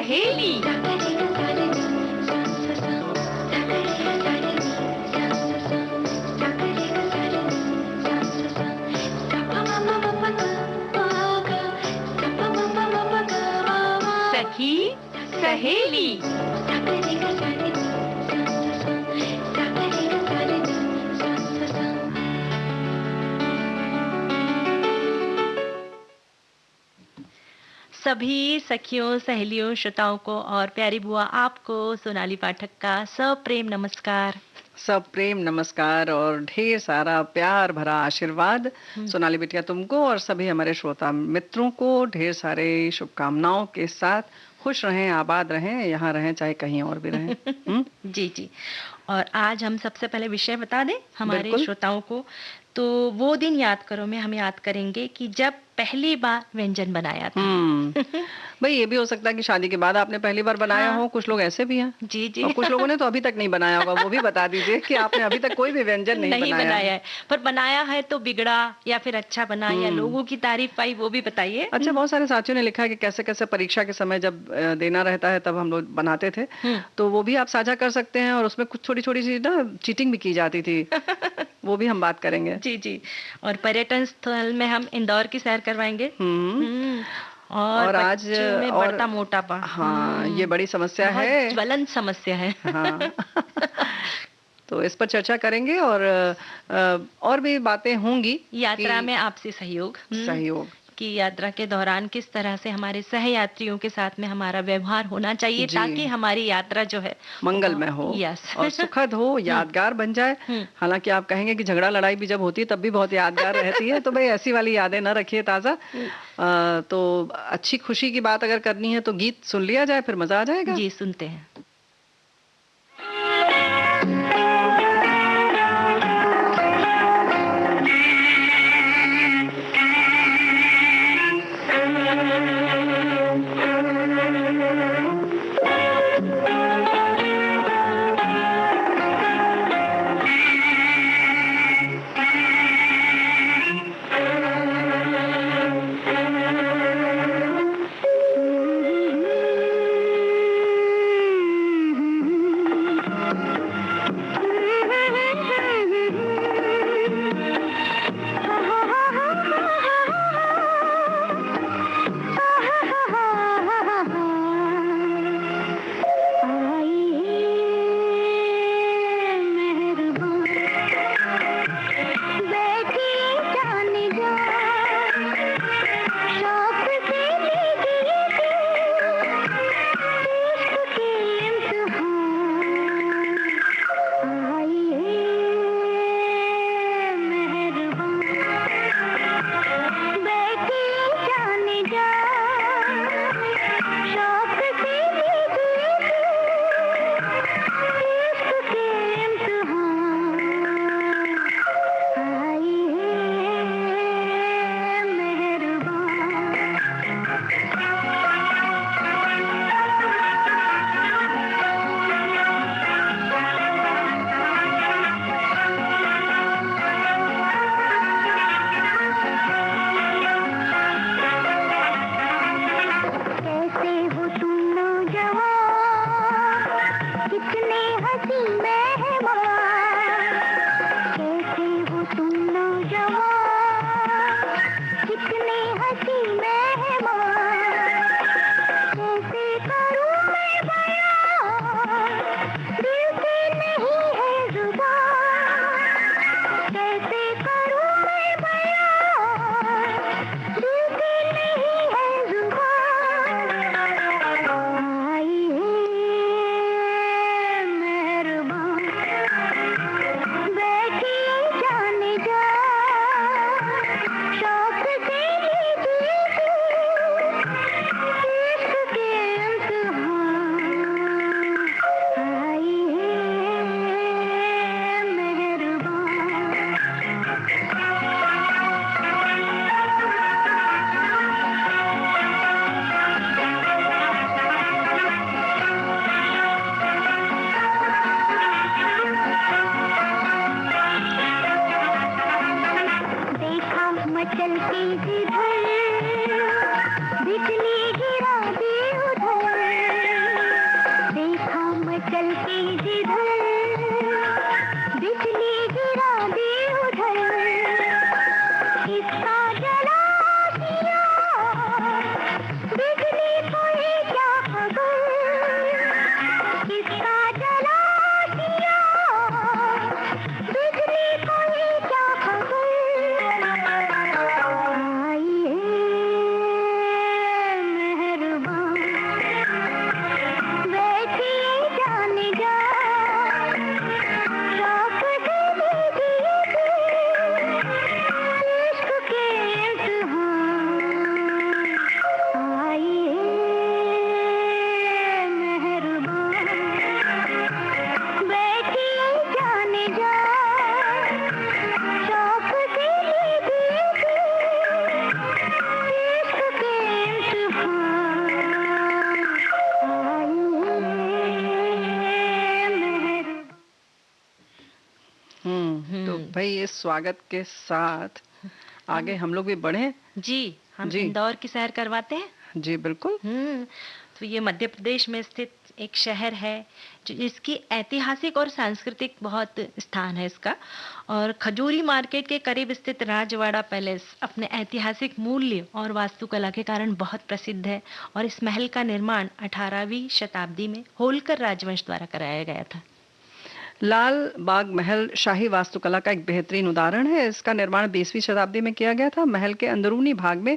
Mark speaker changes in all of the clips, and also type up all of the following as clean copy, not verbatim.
Speaker 1: सहेली। सखी सहेली। सभी सखियों, सहेलियों, श्रोताओं को और प्यारी बुआ आपको सोनाली पाठक का सप्रेम नमस्कार।
Speaker 2: सब प्रेम नमस्कार और ढेर सारा प्यार भरा आशीर्वाद सोनाली बिटिया तुमको और सभी हमारे श्रोता मित्रों को ढेर सारे शुभकामनाओं के साथ खुश रहें, आबाद रहें, यहाँ रहें चाहे कहीं और भी रहें।
Speaker 1: जी जी। और आज हम सबसे पहले विषय बता दें हमारे
Speaker 2: बिल्कुल।
Speaker 1: श्रोताओं को। तो वो दिन याद करो में हम याद करेंगे कि जब पहली बार व्यंजन बनाया था।
Speaker 2: भाई ये भी हो सकता है कि शादी के बाद आपने पहली बार बनाया
Speaker 1: हाँ।
Speaker 2: हो, कुछ लोग ऐसे भी हैं।
Speaker 1: जी जी।
Speaker 2: और कुछ लोगों ने तो अभी तक नहीं बनाया होगा, वो भी बता दीजिए कि आपने अभी तक कोई भी व्यंजन नहीं बनाया
Speaker 1: है। पर बनाया है तो बिगड़ा या फिर अच्छा बना या लोगों की तारीफ पाई, वो भी बताइए।
Speaker 2: अच्छा, बहुत सारे साथियों ने लिखा है कि कैसे कैसे परीक्षा के समय जब देना रहता है तब हम लोग बनाते थे, तो वो भी आप साझा कर सकते हैं और उसमें कुछ छोटी छोटी सी ना चीटिंग भी की जाती थी। वो भी हम बात करेंगे।
Speaker 1: जी जी। और पर्यटन स्थल में हम इंदौर की सैर करवाएंगे। और आज में बढ़ता मोटापा।
Speaker 2: हाँ, ये बड़ी समस्या है,
Speaker 1: ज्वलंत समस्या है।
Speaker 2: हाँ। तो इस पर चर्चा करेंगे और भी बातें होंगी।
Speaker 1: यात्रा में आपसी सहयोग कि यात्रा के दौरान किस तरह से हमारे सहयात्रियों के साथ में हमारा व्यवहार होना चाहिए ताकि हमारी यात्रा जो है
Speaker 2: मंगलमय हो और सुखद हो, यादगार बन जाए। हालांकि आप कहेंगे कि झगड़ा लड़ाई भी जब होती है तब भी बहुत यादगार रहती है, तो भाई ऐसी वाली यादें न रखिए ताजा। तो अच्छी खुशी की बात अगर करनी है तो गीत सुन लिया जाए, फिर मजा आ जाएगा।
Speaker 1: जी सुनते हैं। चलती जिधर बिजली गिरा दी उधर इसका जला दिया बिजली को ये क्या खबर इसका जला दिया बिजली को ये क्या खबर आइए मेहरबान बैठिए जाने जा शौक से लीजिए इश्क के इम्तिहान आइए मेहरबान बैठिए जाने जा शौक से लीजिए इश्क के इम्तिहान आइए मेहरबान।
Speaker 2: तो भाई इस स्वागत के साथ आगे हम लोग भी बढ़े।
Speaker 1: जी, हम
Speaker 2: जी।
Speaker 1: इंदौर की सैर करवाते हैं।
Speaker 2: जी बिल्कुल।
Speaker 1: तो ये मध्य प्रदेश में स्थित एक शहर है जिसकी ऐतिहासिक और सांस्कृतिक बहुत स्थान है इसका। और खजूरी मार्केट के करीब स्थित राजवाड़ा पैलेस अपने ऐतिहासिक मूल्य और वास्तुकला के कारण बहुत प्रसिद्ध है। और इस महल का निर्माण 18वीं शताब्दी में होलकर राजवंश द्वारा कराया गया था।
Speaker 2: लाल बाग महल शाही वास्तुकला का एक बेहतरीन उदाहरण है। इसका निर्माण 20वीं शताब्दी में किया गया था। महल के अंदरूनी भाग में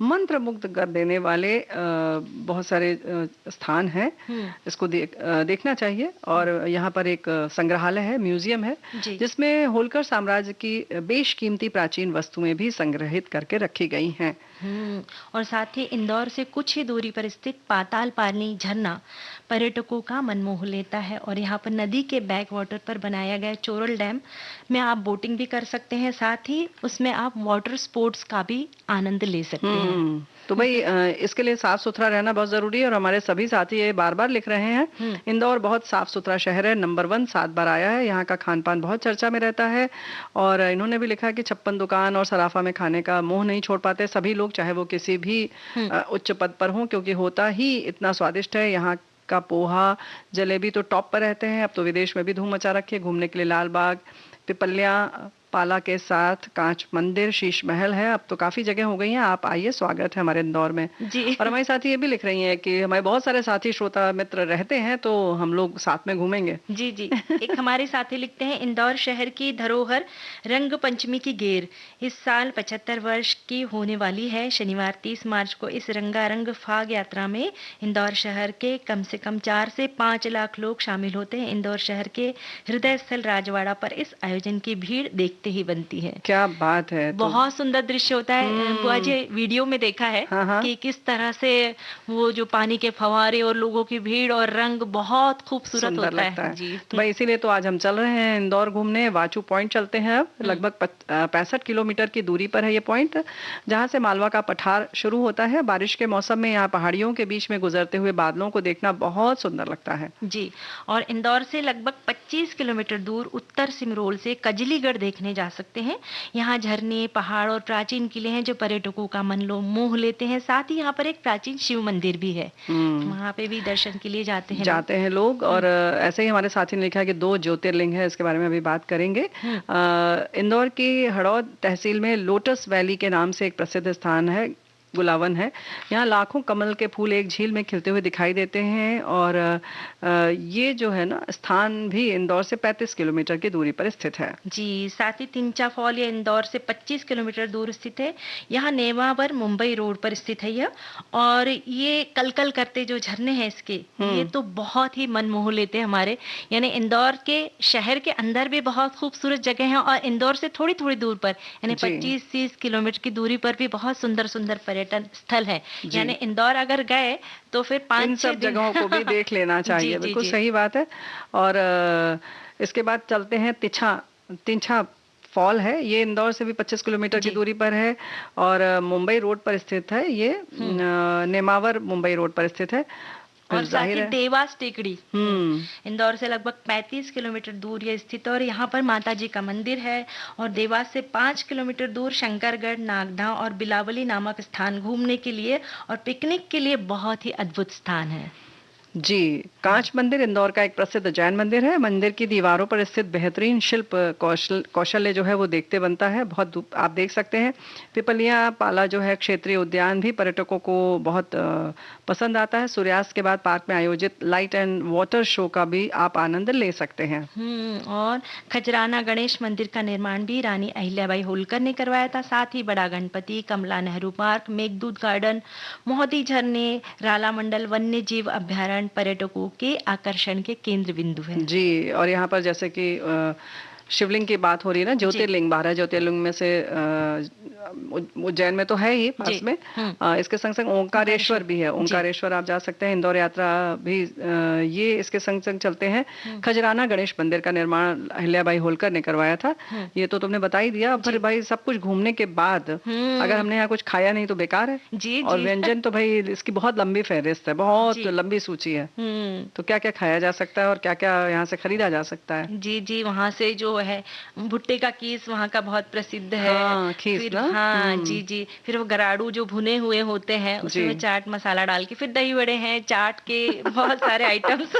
Speaker 2: मंत्रमुग्ध कर देने वाले बहुत सारे स्थान हैं। इसको देखना चाहिए। और यहाँ पर एक संग्रहालय है, म्यूजियम है, जिसमें होलकर साम्राज्य की बेशकीमती प्राचीन वस्तुएं भी संग्रहित करके रखी गई हैं।
Speaker 1: और साथ ही इंदौर से कुछ ही दूरी पर स्थित पाताल पानी झरना पर्यटकों का मन मोह लेता है। और यहाँ पर नदी के बैक वाटर पर बनाया गया चोरल डैम में आप बोटिंग भी कर सकते हैं, साथ ही उसमें आप वाटर स्पोर्ट्स का भी आनंद ले सकते हैं।
Speaker 2: तो भाई इसके लिए साफ सुथरा रहना बहुत जरूरी है। और हमारे सभी साथी ये बार बार लिख रहे हैं, इंदौर बहुत साफ सुथरा शहर है, नंबर 1 7 बार आया है। यहाँ का खान पान बहुत चर्चा में रहता है। और इन्होंने भी लिखा कि 56 दुकान और सराफा में खाने का मोह नहीं छोड़ पाते सभी लोग, चाहे वो किसी भी उच्च पद पर हों, क्योंकि होता ही इतना स्वादिष्ट है। यहाँ का पोहा जलेबी तो टॉप पर रहते हैं। अब तो विदेश में भी धूम मचा रखी है। घूमने के लिए लाल बाग, पिपलिया पाला के साथ कांच मंदिर, शीश महल है। अब तो काफी जगह हो गई हैं। आप आइए, स्वागत है हमारे इंदौर में।
Speaker 1: जी।
Speaker 2: और हमारी साथी ये भी लिख रही हैं कि हमारे बहुत सारे साथी श्रोता मित्र रहते हैं, तो हम लोग साथ में घूमेंगे।
Speaker 1: जी जी। एक हमारे साथी लिखते हैं, इंदौर शहर की धरोहर रंग पंचमी की गेर इस साल 75 वर्ष की होने वाली है। शनिवार 30 मार्च को इस रंगारंग फाग यात्रा में इंदौर शहर के कम से कम 4 से 5 लाख लोग शामिल होते हैं। इंदौर शहर के हृदय स्थल राजवाड़ा पर इस आयोजन की भीड़ देखते ही बनती है।
Speaker 2: क्या बात है।
Speaker 1: बहुत सुंदर दृश्य होता है। बुआ जी, वीडियो में देखा है कि किस तरह से वो जो पानी के फवारे और लोगों की भीड़ और रंग बहुत खूबसूरत होता है। जी।
Speaker 2: तो भाई इसीलिए तो आज हम चल रहे हैं इंदौर घूमने। वाचू पॉइंट चलते हैं। अब लगभग 65 किलोमीटर की दूरी पर है ये पॉइंट, जहाँ से मालवा का पठार शुरू होता है। बारिश के मौसम में यहाँ पहाड़ियों के बीच में गुजरते हुए बादलों को देखना बहुत सुंदर लगता है।
Speaker 1: जी। और इंदौर से लगभग 25 किलोमीटर दूर उत्तर सिमरोल से कजलीगढ़ देखने जा सकते हैं। यहाँ झरने, पहाड़ और प्राचीन किले हैं जो पर्यटकों का मन मोह लेते हैं। साथ ही यहाँ पर एक प्राचीन शिव मंदिर भी है, वहाँ पे भी दर्शन के लिए जाते हैं लोग।
Speaker 2: और ऐसे ही हमारे साथी ने लिखा है कि 2 ज्योतिर्लिंग है, इसके बारे में अभी बात करेंगे। इंदौर की हड़ौद तहसील में लोटस वैली के नाम से एक प्रसिद्ध स्थान है, गुलावन है। यहाँ लाखों कमल के फूल एक झील में खिलते हुए दिखाई देते हैं। और ये जो है ना स्थान भी इंदौर से 35 किलोमीटर की दूरी पर स्थित है।
Speaker 1: जी। साथ ही तिंचा फॉल ये इंदौर से 25 किलोमीटर दूर स्थित है। यहाँ नेमावर मुंबई रोड पर स्थित है यह। और ये कलकल करते जो झरने हैं इसके, ये तो बहुत ही मन मोह लेते हैं हमारे। यानी इंदौर के शहर के अंदर भी बहुत खूबसूरत जगह है और इंदौर से थोड़ी थोड़ी दूर पर यानी 25-30 किलोमीटर की दूरी पर भी बहुत सुंदर सुंदर पर्यटन स्थल है। यानी इंदौर अगर गए तो फिर 5-6
Speaker 2: जगहों को भी देख लेना चाहिए। बिल्कुल सही बात है। और इसके बाद चलते हैं तिंछा फॉल है। ये इंदौर से भी 25 किलोमीटर की दूरी पर है और मुंबई रोड पर स्थित है। ये नेमावर मुंबई रोड पर स्थित है।
Speaker 1: और साथ ही देवास टेकड़ी इंदौर से लगभग 35 किलोमीटर दूर ये स्थित है। और यहाँ पर माता जी का मंदिर है। और देवास से 5 किलोमीटर दूर शंकरगढ़, नागदा और बिलावली नामक स्थान घूमने के लिए और पिकनिक के लिए बहुत ही अद्भुत स्थान है।
Speaker 2: जी, कांच मंदिर इंदौर का एक प्रसिद्ध जैन मंदिर है। मंदिर की दीवारों पर स्थित बेहतरीन शिल्प कौशल्य जो है वो देखते बनता है। आप देख सकते हैं। पिपलिया पाला जो है क्षेत्रीय उद्यान भी पर्यटकों को बहुत पसंद आता है। सूर्यास्त के बाद पार्क में आयोजित लाइट एंड वाटर शो का भी आप आनंद ले सकते हैं।
Speaker 1: और खजराना गणेश मंदिर का निर्माण भी रानी अहिल्याबाई होलकर ने करवाया था। साथ ही बड़ा गणपति, कमला नेहरू पार्क, मेघदूत गार्डन, मोहती झरने, राला मंडल वन्य जीव अभ्यारण्य पर्यटकों के आकर्षण के केंद्र बिंदु है।
Speaker 2: जी, और यहाँ पर जैसे कि शिवलिंग की बात हो रही है ना, ज्योतिर्लिंग, 12 ज्योतिर्लिंग में से उज्जैन में तो है ही पास में। इसके संग संग ओंकारेश्वर भी है। ओंकारेश्वर आप जा सकते हैं। इंदौर यात्रा भी ये इसके संग संग चलते हैं। खजराना गणेश मंदिर का निर्माण अहिल्याबाई होलकर ने करवाया था। ये तो तुमने बता ही दिया। अब फिर भाई सब कुछ घूमने के बाद अगर हमने यहाँ कुछ खाया नहीं तो बेकार है। और व्यंजन तो भाई इसकी बहुत लंबी फहरिस्त है, बहुत लंबी सूची है। तो क्या क्या खाया जा सकता है और क्या क्या यहाँ से खरीदा जा सकता है?
Speaker 1: जी जी, वहाँ से जो है भुट्टे का कीस वहाँ का बहुत प्रसिद्ध है।
Speaker 2: फिर
Speaker 1: जी जी, फिर वो गराड़ू जो भुने हुए होते हैं उसमें चाट मसाला डाल के, फिर दही बड़े हैं, चाट के बहुत सारे आइटम्स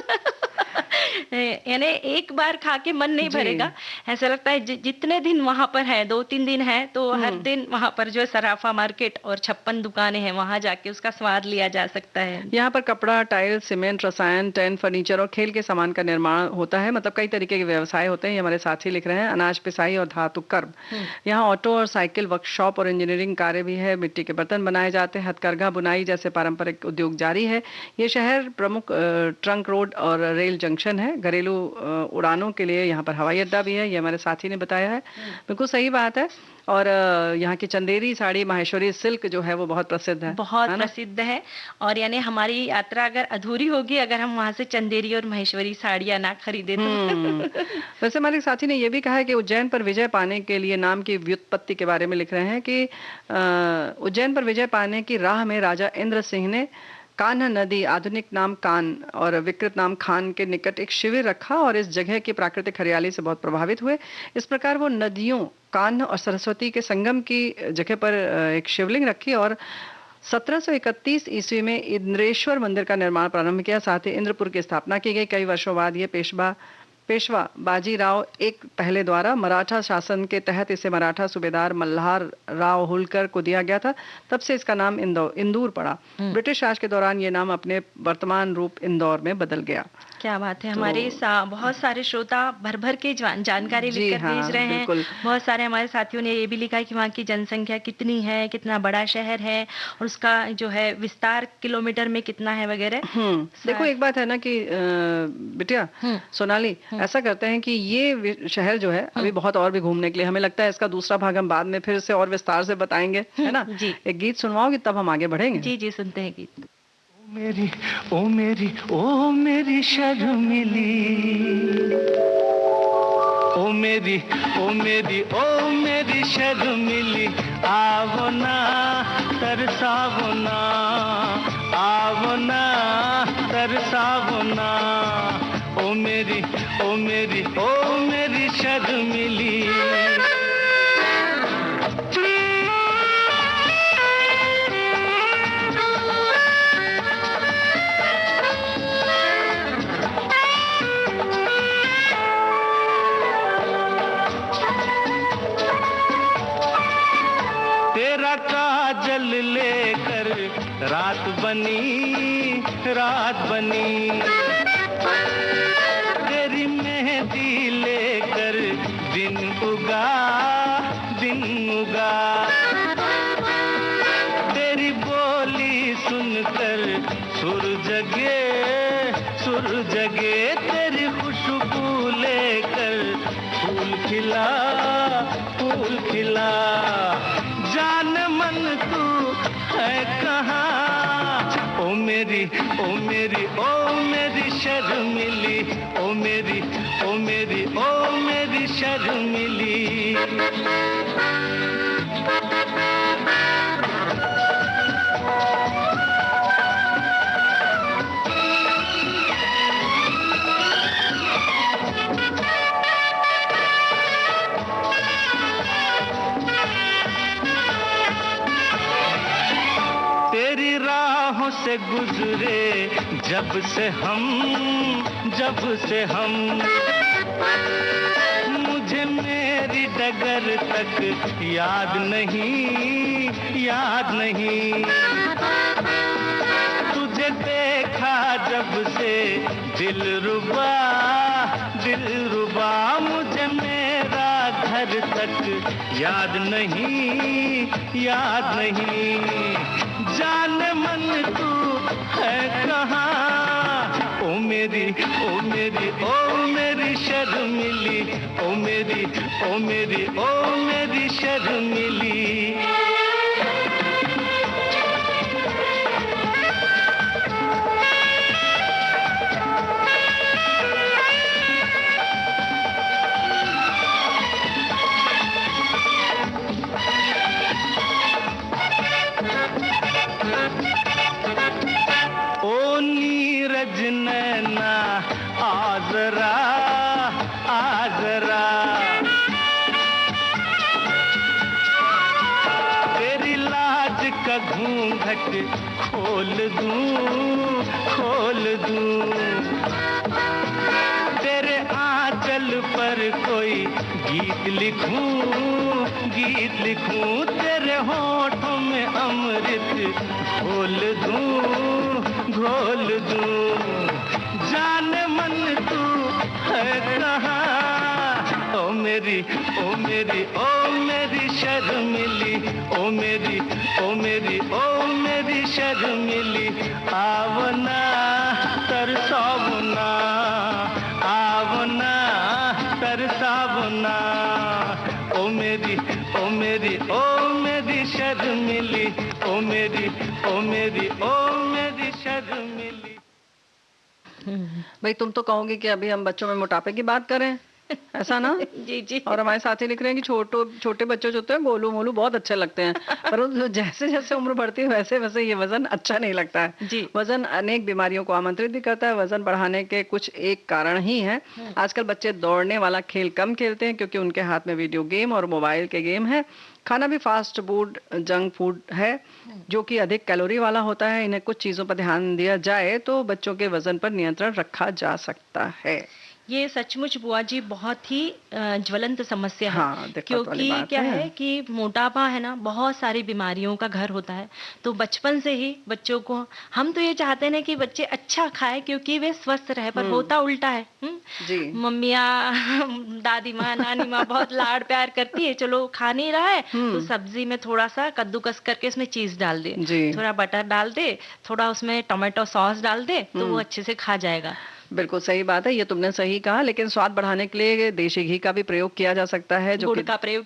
Speaker 1: यानी एक बार खा के मन नहीं भरेगा। ऐसा लगता है जितने दिन वहां पर है, 2-3 दिन है, तो हर दिन वहां पर जो सराफा मार्केट और 56 दुकानें हैं, वहां जाके उसका स्वाद लिया जा सकता है।
Speaker 2: यहाँ पर कपड़ा, टाइल, सीमेंट, रसायन, टेंट, फर्नीचर और खेल के सामान का निर्माण होता है। मतलब कई तरीके के व्यवसाय होते हैं। ये हमारे साथी लिख रहे हैं। अनाज पिसाई और धातु कर्म। यहाँ ऑटो और साइकिल वर्कशॉप और इंजीनियरिंग कार्य भी है। मिट्टी के बर्तन बनाए जाते हैं। हथकरघा, बुनाई जैसे पारंपरिक उद्योग जारी है। ये शहर प्रमुख ट्रंक रोड और रेल जंक्शन है। घरेलू उड़ानों के लिए यहाँ पर हवाई अड्डा भी है। ये हमारे साथी ने बताया है। बिल्कुल सही बात है। और यहाँ की चंदेरी साड़ी, माहेश्वरी सिल्क जो है वो बहुत प्रसिद्ध है,
Speaker 1: बहुत प्रसिद्ध है। और यानी हमारी यात्रा अगर अधूरी होगी अगर हम वहां से चंदेरी और माहेश्वरी साड़ियां ना खरीदे तो।
Speaker 2: वैसे हमारे साथी ने ये भी कहा है कि उज्जैन पर विजय पाने के लिए नाम की व्युत्पत्ति के बारे में लिख रहे हैं कि उज्जैन पर विजय पाने की राह में राजा इंद्र सिंह ने कान्ह नदी, आधुनिक नाम कान और विकृत नाम खान के निकट एक शिविर रखा और इस जगह की प्राकृतिक हरियाली से बहुत प्रभावित हुए। इस प्रकार वो नदियों कान्ह और सरस्वती के संगम की जगह पर एक शिवलिंग रखी और 1731 ईस्वी में इंद्रेश्वर मंदिर का निर्माण प्रारंभ किया। साथ ही इंद्रपुर की स्थापना की गई। कई वर्षों बाद ये पेशवा बाजीराव एक पहले द्वारा मराठा शासन के तहत इसे मराठा सूबेदार मल्हार राव होलकर को दिया गया था। तब से इसका नाम इंदूर पड़ा। ब्रिटिश राज के दौरान ये नाम अपने वर्तमान रूप इंदौर में बदल गया।
Speaker 1: क्या बात है। हमारे बहुत सारे श्रोता भर भर के जानकारी लिखकर भेज रहे हैं। बहुत सारे हमारे साथियों ने ये भी लिखा है कि वहाँ की जनसंख्या कितनी है, कितना बड़ा शहर है और उसका जो है विस्तार किलोमीटर में कितना है वगैरह।
Speaker 2: देखो एक बात है ना कि बिटिया सोनाली, ऐसा करते हैं कि ये शहर जो है अभी बहुत और भी घूमने के लिए, हमें लगता है इसका दूसरा भाग हम बाद में फिर से और विस्तार से बताएंगे, है ना। एक गीत सुनवाओगी तब हम आगे बढ़ेंगे।
Speaker 1: जी जी, सुनते हैं गीत।
Speaker 3: ओ मेरी शर्मिली, ओ मेरी शर्मिली, आवो ना तरसावो ना, आवो ना तरसावो ना। ओ मेरी शर्मिली। तेरा काजल लेकर रात बनी, तेरी मेहंदी लेकर दिन उगा, तेरी बोली सुनकर सुर जगे, तेरी खुशबू लेकर फूल खिला, जान मन तू है कहाँ। ओ मेरी शर्मिली, ओ मेरी शर्मिली। तेरी राहों से से गुजरे जब से हम मुझे मेरी डगर तक याद नहीं तुझे देखा जब से दिलरुबा मुझे मेरा घर तक याद नहीं जाने मन तू है कहाँ ओ मेरी शर्मिली ओ मेरी शर्मिली नैना आजरा तेरी लाज का घूंघट खोल दूं तेरे आंचल पर कोई गीत लिखूं तेरे होठों में अमृत घोल दूं जाने मन तू है कहाँ ओ मेरी शर्मिली ओ मेरी शर्मिली आवना तरसावना ओ मेरी शर्मिली ओ मेरी शर्मिली।
Speaker 2: भाई तुम तो कहोगे कि अभी हम बच्चों में मोटापे की बात करें, ऐसा ना?
Speaker 1: जी।
Speaker 2: और हमारे साथी लिख रहे हैं कि छोटे बच्चे जो होते हैं गोलू मोलू बहुत अच्छे लगते हैं, पर जैसे जैसे उम्र बढ़ती है वैसे वैसे ये वजन अच्छा नहीं लगता है
Speaker 1: जी।
Speaker 2: वजन अनेक बीमारियों को आमंत्रित भी करता है। वजन बढ़ाने के कुछ एक कारण ही है। आजकल बच्चे दौड़ने वाला खेल कम खेलते हैं क्योंकि उनके हाथ में वीडियो गेम और मोबाइल के गेम है। खाना भी फास्ट फूड जंक फूड है जो कि अधिक कैलोरी वाला होता है। इन्हें कुछ चीजों पर ध्यान दिया जाए तो बच्चों के वजन पर नियंत्रण रखा जा सकता है।
Speaker 1: ये सचमुच बुआ जी बहुत ही ज्वलंत समस्या है।
Speaker 2: हाँ,
Speaker 1: क्योंकि क्या है कि मोटापा है ना बहुत सारी बीमारियों का घर होता है। तो बचपन से ही बच्चों को हम तो ये चाहते हैं कि बच्चे अच्छा खाए क्योंकि वे स्वस्थ रहे, पर होता उल्टा है।
Speaker 2: जी।
Speaker 1: मम्मियाँ दादी माँ नानी माँ बहुत लाड प्यार करती है, चलो खा नहीं रहा है तो सब्जी में थोड़ा सा कद्दूकस करके उसमें चीज डाल दे, थोड़ा बटर डाल दे, थोड़ा उसमें टोमेटो सॉस डाल दे तो वो अच्छे से खा जाएगा।
Speaker 2: बिल्कुल सही बात है, ये तुमने सही कहा। लेकिन स्वाद बढ़ाने के लिए देशी घी का भी प्रयोग किया जा सकता है, जो
Speaker 1: गुड़ का प्रयोग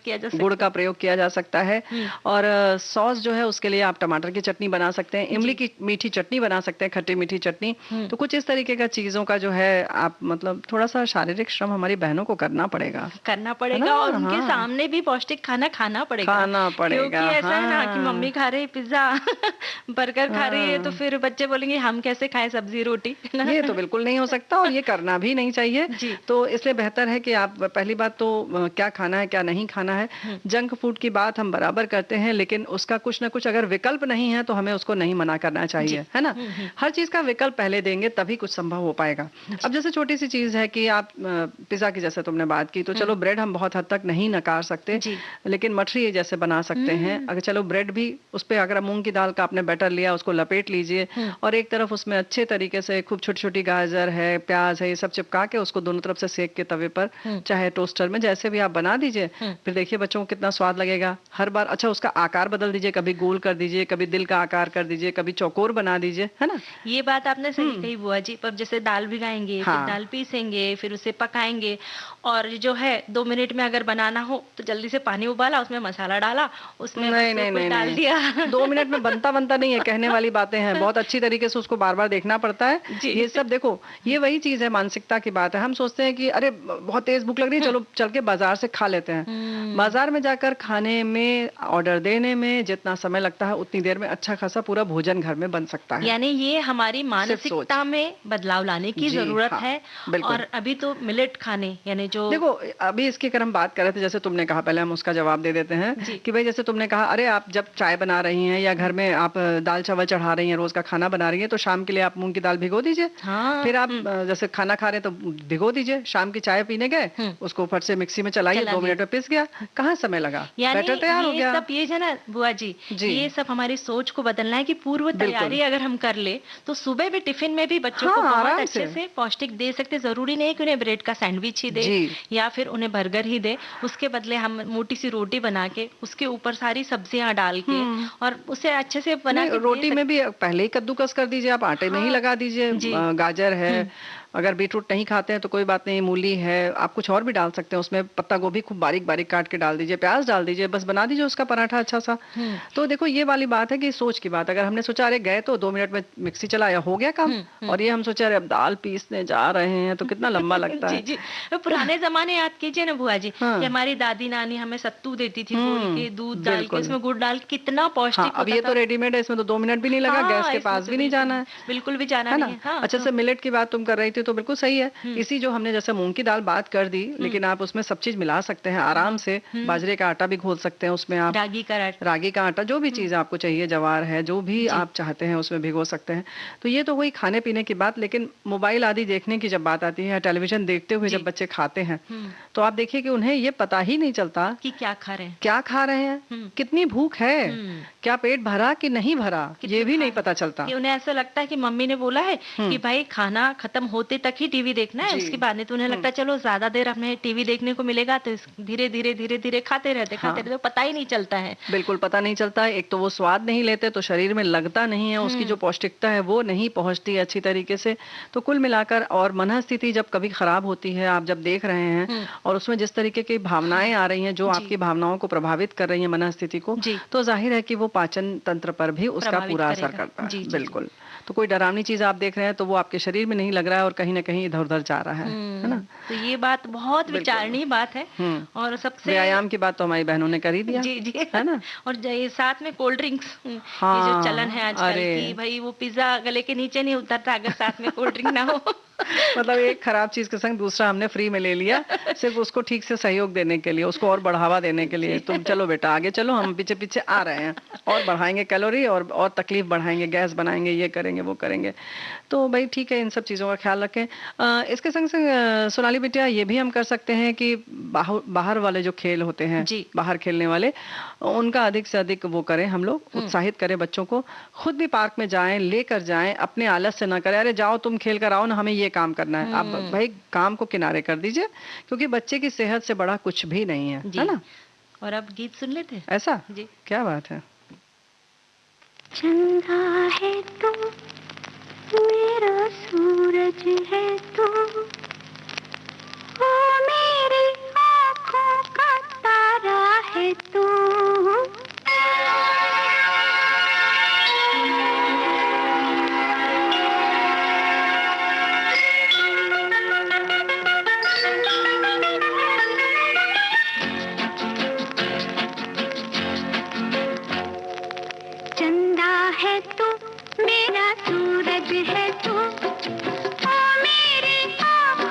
Speaker 1: किया जा सकता
Speaker 2: है। और सॉस जो है उसके लिए आप टमाटर की चटनी बना सकते हैं, इमली की मीठी चटनी बना सकते हैं, खट्टी मीठी चटनी। तो कुछ इस तरीके का चीजों का जो है आप मतलब थोड़ा सा शारीरिक श्रम हमारी बहनों को करना पड़ेगा
Speaker 1: और उनके सामने भी पौष्टिक खाना खाना पड़ेगा। क्योंकि ऐसा है ना कि मम्मी खा रही पिज्जा बर्गर खा रही है तो फिर बच्चे बोलेंगे हम कैसे खाएं सब्जी रोटी।
Speaker 2: ये तो बिल्कुल नहीं हो सकता और ये करना भी नहीं चाहिए। तो इसलिए बेहतर है कि आप पहली बात तो क्या खाना है क्या नहीं खाना है। जंक फूड की बात हम बराबर करते हैं, लेकिन उसका कुछ ना कुछ अगर विकल्प नहीं है तो हमें उसको नहीं मना करना चाहिए, है ना। हर चीज का विकल्प पहले देंगे तभी कुछ संभव हो पाएगा। अब जैसे छोटी सी चीज है कि आप पिज्जा की जैसे तुमने बात की, तो चलो ब्रेड हम बहुत हद तक नहीं नकार सकते, लेकिन मठरी जैसे बना सकते हैं। अगर चलो ब्रेड भी उस पर अगर मूंग की दाल का आपने बैटर लिया उसको लपेट लीजिए और एक तरफ उसमें अच्छे तरीके से खूब छोटी छोटी गाजर है प्याज है ये सब चिपका के उसको दोनों तरफ से सेक के तवे पर चाहे टोस्टर में जैसे भी आप बना दीजिए, फिर देखिए बच्चों को कितना स्वाद लगेगा। हर बार अच्छा उसका आकार बदल दीजिए, कभी गोल कर दीजिए, कभी दिल का आकार कर दीजिए, कभी चौकोर बना दीजिए, है ना।
Speaker 1: ये बात आपने सही कही बुआ जी। पर जैसे दाल भिगाएंगे, फिर दाल पीसेंगे, फिर उसे पकाएंगे और जो है 2 मिनट में अगर बनाना हो तो जल्दी से पानी उबाला, उसमें मसाला डाला, उसमें
Speaker 2: नहीं
Speaker 1: डाल दिया।
Speaker 2: 2 मिनट में बनता नहीं है, कहने वाली बातें हैं। बहुत अच्छी तरीके से उसको बार बार देखना पड़ता है। ये सब देखो ये वही चीज है, मानसिकता की बात है। हम सोचते हैं कि अरे बहुत तेज भूख लग रही है, चलो चल के बाजार से खा लेते हैं। बाजार में जाकर खाने में, ऑर्डर देने में जितना समय लगता है उतनी देर में अच्छा खासा पूरा भोजन घर में बन सकता है।
Speaker 1: यानी ये हमारी मानसिकता में बदलाव लाने की
Speaker 2: जी,
Speaker 1: जरूरत
Speaker 2: हाँ,
Speaker 1: है।
Speaker 2: बिल्कुल।
Speaker 1: और अभी तो मिलेट खाने, यानी जो
Speaker 2: देखो, अभी इसकी अगर हम बात कर रहे थे, जैसे तुमने कहा, पहले हम उसका जवाब दे देते हैं
Speaker 1: जी।
Speaker 2: कि भाई जैसे तुमने कहा, अरे आप जब चाय बना रही हैं या घर में आप दाल चावल चढ़ा रही हैं, रोज का खाना बना रही हैं, तो शाम के लिए आप मूंग की दाल भिगो दीजिए।
Speaker 1: हाँ,
Speaker 2: फिर आप जैसे खाना खा रहे हैं तो भिगो दीजिए, शाम की चाय पीने गए, उसको फट से मिक्सी में चलाइए,
Speaker 1: चला
Speaker 2: 2
Speaker 1: दिया।
Speaker 2: मिनट में पिस गया, कहाँ समय लगा,
Speaker 1: यानी
Speaker 2: बैटर तैयार हो
Speaker 1: ये
Speaker 2: गया।
Speaker 1: सब, ये है ना बुआ जी,
Speaker 2: जी।
Speaker 1: ये सब हमारी सोच को बदलना है कि पूर्व
Speaker 2: बिल्कुल।
Speaker 1: तैयारी अगर हम कर ले तो सुबह भी टिफिन में भी बच्चों
Speaker 2: हाँ,
Speaker 1: को बहुत
Speaker 2: आराम
Speaker 1: अच्छे से पौष्टिक दे सकते। जरूरी नहीं कि उन्हें ब्रेड का सैंडविच ही दे
Speaker 2: जी।
Speaker 1: या फिर उन्हें बर्गर ही दे। उसके बदले हम मोटी सी रोटी बना के उसके ऊपर सारी सब्जियां डाल के और उसे अच्छे से बना
Speaker 2: नहीं,
Speaker 1: के दे
Speaker 2: रोटी में
Speaker 1: सकते।
Speaker 2: भी पहले ही कद्दूकस कर दीजिए, आप आटे में ही
Speaker 1: हाँ,
Speaker 2: लगा दीजिए।
Speaker 1: जी।
Speaker 2: गाजर है, अगर बीटरूट नहीं खाते हैं तो कोई बात नहीं, मूली है, आप कुछ और भी डाल सकते हैं उसमें, पत्ता गोभी खूब बारीक बारीक काट के डाल दीजिए, प्याज डाल दीजिए, बस बना दीजिए उसका पराठा अच्छा सा। तो देखो, ये वाली बात है कि सोच की बात। अगर हमने सोचा अरे गए तो 2 मिनट में मिक्सी चलाया, हो गया काम, और ये हम सोचे अरे अब दाल पीसने जा रहे हैं तो कितना लंबा लगता
Speaker 1: जी
Speaker 2: है।
Speaker 1: जी। तो पुराने जमाने याद कीजिए ना बुआ जी,
Speaker 2: हाँ।
Speaker 1: कि हमारी दादी नानी हमें सत्तू देती थी घोल के, दूध डाल के,
Speaker 2: बिल्कुल।
Speaker 1: उसमें गुड़ डाल के, कितना पौष्टिक
Speaker 2: हाँ, अब
Speaker 1: होता
Speaker 2: ये
Speaker 1: था।
Speaker 2: तो रेडीमेड है, इसमें तो 2 मिनट भी नहीं लगा,
Speaker 1: हाँ,
Speaker 2: गैस के
Speaker 1: इसमें
Speaker 2: पास
Speaker 1: तो
Speaker 2: भी नहीं जाना है।
Speaker 1: बिल्कुल भी जाना
Speaker 2: है
Speaker 1: नहीं
Speaker 2: ना?
Speaker 1: है। हाँ,
Speaker 2: अच्छा, से मिलेट की बात तुम कर रही थी तो बिल्कुल सही है। इसी जो हमने जैसे मूंग की दाल बात कर दी, लेकिन आप उसमें सब चीज मिला सकते हैं आराम से। बाजरे का आटा भी घोल सकते हैं उसमें आप, रागी का आटा, जो भी चीज आपको चाहिए, ज्वार है, जो भी आप चाहते हैं उसमें भिगो सकते हैं। तो ये तो हुई खाने पीने की बात। लेकिन मोबाइल आदि देखने की जब बात आती है, टेलीविजन देखते हुए जब बच्चे खाते हैं, तो आप देखिए कि उन्हें ये पता ही नहीं चलता
Speaker 1: कि क्या खा रहे हैं,
Speaker 2: क्या खा रहे हैं, कितनी भूख है, क्या पेट भरा कि नहीं भरा, ये भी नहीं पता चलता।
Speaker 1: कि उन्हें ऐसा लगता है कि मम्मी ने बोला है कि भाई खाना खत्म होते तक ही टीवी देखना है, उसके बाद नहीं। तो उन्हें लगता है चलो ज्यादा देर हमें टीवी देखने को मिलेगा, तो धीरे धीरे धीरे धीरे खाते रहते खाते रहते, पता ही नहीं चलता है।
Speaker 2: बिल्कुल पता नहीं चलता है। एक तो वो स्वाद नहीं लेते, तो शरीर में लगता नहीं है, उसकी जो पौष्टिकता है वो नहीं पहुंचती अच्छी तरीके से। तो कुल मिलाकर, और मन स्थिति जब कभी खराब होती है, आप जब देख रहे हैं और उसमें जिस तरीके की भावनाएं आ रही हैं जो आपकी भावनाओं को प्रभावित कर रही है, मन स्थिति को, तो जाहिर है कि वो पाचन तंत्र पर भी उसका पूरा असर करता है। बिल्कुल। तो कोई डरावनी चीज आप देख रहे हैं तो वो आपके शरीर में नहीं लग रहा है और कहीं ना कहीं इधर उधर जा रहा है ना?
Speaker 1: तो ये बात बहुत विचारणीय बात है। और सबसे
Speaker 2: व्यायाम की बात तो हमारी बहनों ने कर ही दिया।
Speaker 1: जी जी,
Speaker 2: है ना?
Speaker 1: और ये साथ में कोल्ड ड्रिंक्स, ये जो चलन है आजकल की, भाई वो पिज्जा गले के नीचे नहीं उतरता अगर साथ में कोल्ड ड्रिंक ना हो।
Speaker 2: मतलब एक खराब चीज के संग दूसरा हमने फ्री में ले लिया, सिर्फ उसको ठीक से सहयोग देने के लिए, उसको और बढ़ावा देने के लिए। तुम चलो बेटा आगे चलो, हम पीछे पीछे आ रहे हैं, और बढ़ाएंगे कैलोरी और तकलीफ बढ़ाएंगे, गैस बनाएंगे, ये करेंगे वो करेंगे। तो भाई ठीक है, इन सब चीजों का ख्याल रखें। इसके संग संग सोनाली बिटिया, ये भी हम कर सकते हैं कि बाहर वाले जो खेल होते हैं, बाहर खेलने वाले, उनका अधिक से अधिक वो करें, हम लोग उत्साहित करें बच्चों को। खुद भी पार्क में जाएं, लेकर जाएं, अपने आलस से ना करें, अरे जाओ तुम खेल कर आओ ना, हमें ये काम करना है। आप भाई काम को किनारे कर दीजिए, क्योंकि बच्चे की सेहत से बड़ा कुछ भी नहीं है ना?
Speaker 1: और अब गीत सुन लेते हैं।
Speaker 2: ऐसा जी, क्या बात है।
Speaker 4: चंदा है तू, मेरा सूरज है तू, ओ मेरी आँखों का तारा है तू। चंदा है तू, मेरा सूरज है तू, ओ मेरी आँखों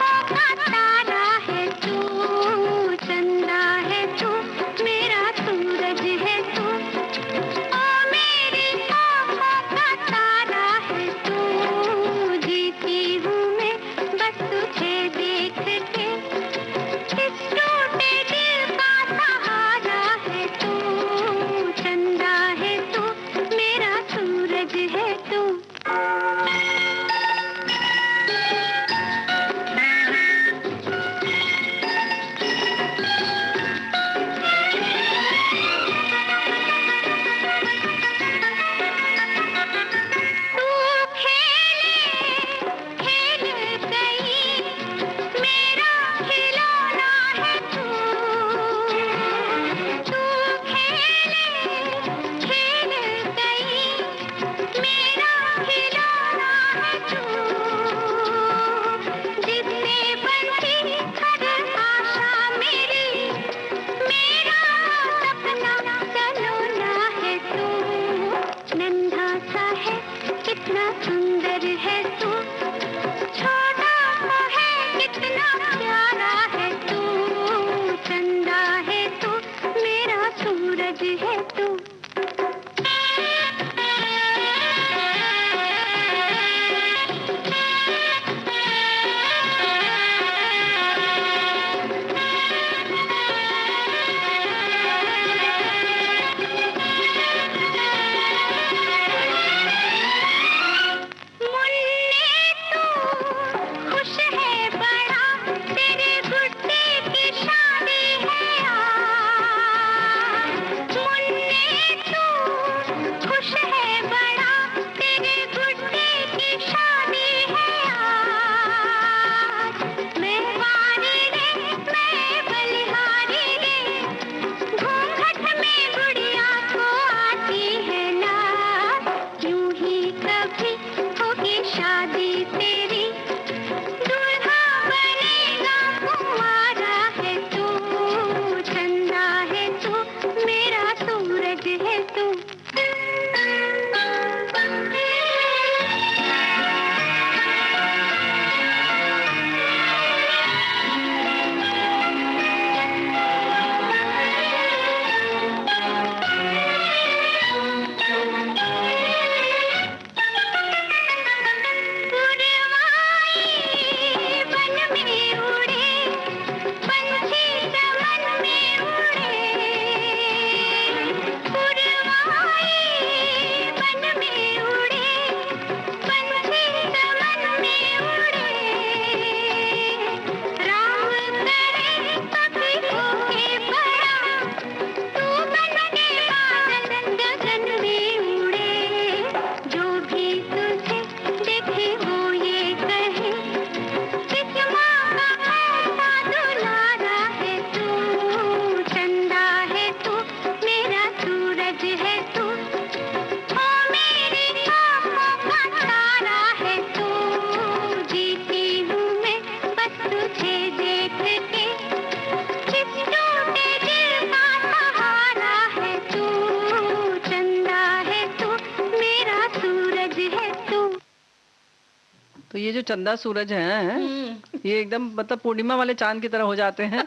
Speaker 2: चंदा सूरज हैं, ये एकदम मतलब पूर्णिमा वाले चांद की तरह हो जाते हैं।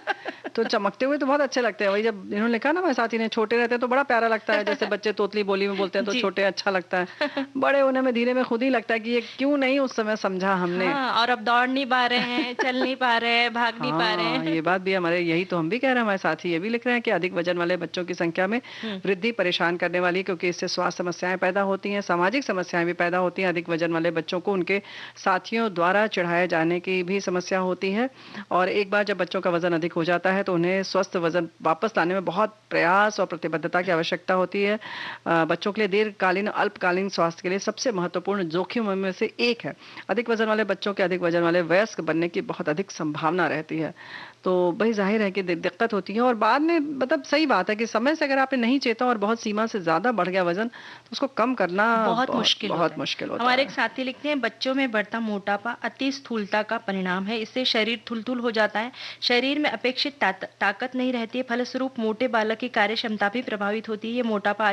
Speaker 2: तो चमकते हुए तो बहुत अच्छे लगते हैं। वही जब इन्होंने लिखा ना, मेरे साथी ने, छोटे रहते हैं तो बड़ा प्यारा लगता है, जैसे बच्चे तोतली बोली में बोलते हैं तो
Speaker 1: जी।
Speaker 2: छोटे अच्छा लगता है। बड़े होने में धीरे में खुद ही लगता है कि ये क्यों नहीं उस समय समझा हमने।
Speaker 1: हाँ, और अब दौड़ नहीं पा रहे हैं, चल नहीं पा रहे हैं, भाग नहीं पा रहे
Speaker 2: हाँ,
Speaker 1: हैं।
Speaker 2: ये बात भी हमारे, यही तो हम भी कह रहे हैं, हमारे साथी ये भी लिख रहे हैं कि अधिक वजन वाले बच्चों की संख्या में वृद्धि परेशान करने वाली है, क्योंकि इससे स्वास्थ्य समस्याएं पैदा होती हैं, सामाजिक समस्याएं भी पैदा होती हैं। अधिक वजन वाले बच्चों को उनके साथियों द्वारा चढ़ाए जाने की भी समस्या होती है, और एक बार जब बच्चों का वजन अधिक हो जाता है तो उन्हें स्वस्थ वजन वापस लाने में बहुत प्रयास और प्रतिबद्धता की आवश्यकता होती है। बच्चों के लिए दीर्घकालीन अल्पकालीन स्वास्थ्य के लिए सबसे महत्वपूर्ण जोखिमों में से एक है। अधिक वजन वाले बच्चों के अधिक वजन वाले वयस्क बनने की बहुत अधिक संभावना रहती है। तो भाई जाहिर है कि दिक्कत होती है, और बाद में मतलब सही बात है कि समय से अगर आपने नहीं चेता और बहुत सीमा से ज्यादा बढ़ गया वजन, तो उसको कम करना
Speaker 1: बहुत मुश्किल होता
Speaker 2: बहुत
Speaker 1: है।
Speaker 2: मुश्किल होता
Speaker 1: हमारे
Speaker 2: है।
Speaker 1: एक साथी लिखते हैं, बच्चों में बढ़ता मोटापा अति स्थूलता का परिणाम है। इससे शरीर थुलथुल हो जाता है, शरीर में अपेक्षित ताकत नहीं रहती है, फलस्वरूप मोटे बालक की कार्य क्षमता भी प्रभावित होती है। ये मोटापा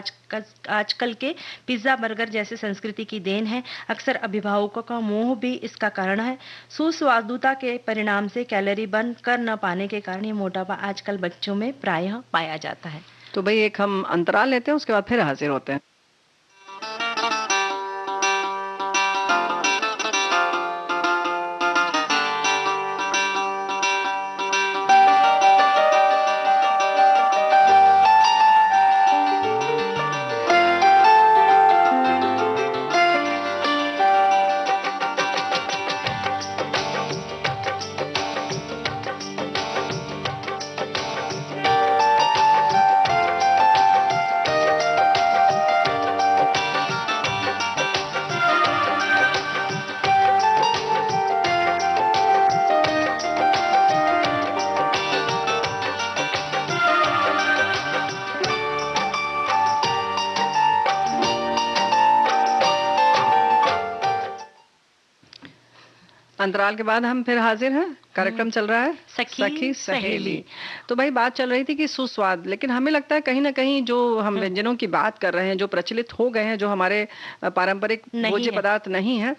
Speaker 1: आजकल के पिज्जा बर्गर जैसे संस्कृति की देन है। अक्सर अभिभावकों का मोह भी इसका कारण है। सुस्वादुता के परिणाम से कैलोरी बर्न कर न पाने के कारण ये मोटापा आजकल बच्चों में प्रायः पाया जाता है।
Speaker 2: तो भाई एक हम अंतराल लेते हैं, उसके बाद फिर हाजिर होते हैं। अंतराल के बाद हम फिर हाजिर हैं। कार्यक्रम चल रहा है
Speaker 1: सखी
Speaker 2: सहेली। तो भाई बात चल रही थी कि सुस्वाद, लेकिन हमें लगता है कहीं ना कहीं जो हम व्यंजनों की बात कर रहे हैं, जो प्रचलित हो गए हैं, जो हमारे पारंपरिक भोज्य पदार्थ नहीं है,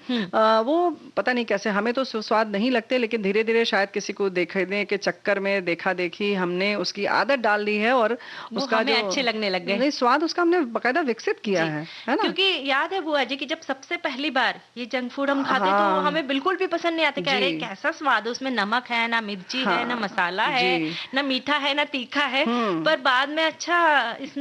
Speaker 2: वो पता नहीं कैसे हमें तो सुस्वाद नहीं लगते, लेकिन धीरे धीरे शायद किसी को देखने के चक्कर में देखा देखी हमने उसकी आदत डाल दी है, और उसका जो
Speaker 1: अच्छे लगने लग गए।
Speaker 2: नहीं, स्वाद उसका हमने बकायदा विकसित किया है ना।
Speaker 1: क्योंकि याद है बुआ जी कि जब सबसे पहली बार ये जंक फूड हम खाते तो हमें बिल्कुल भी पसंद नहीं आते। कह रहे कैसा स्वाद, उसमें नमक है ना, मिर्ची है ना, मसाला है ना, मीठा है ना, तीखा है। पर बाद में अच्छा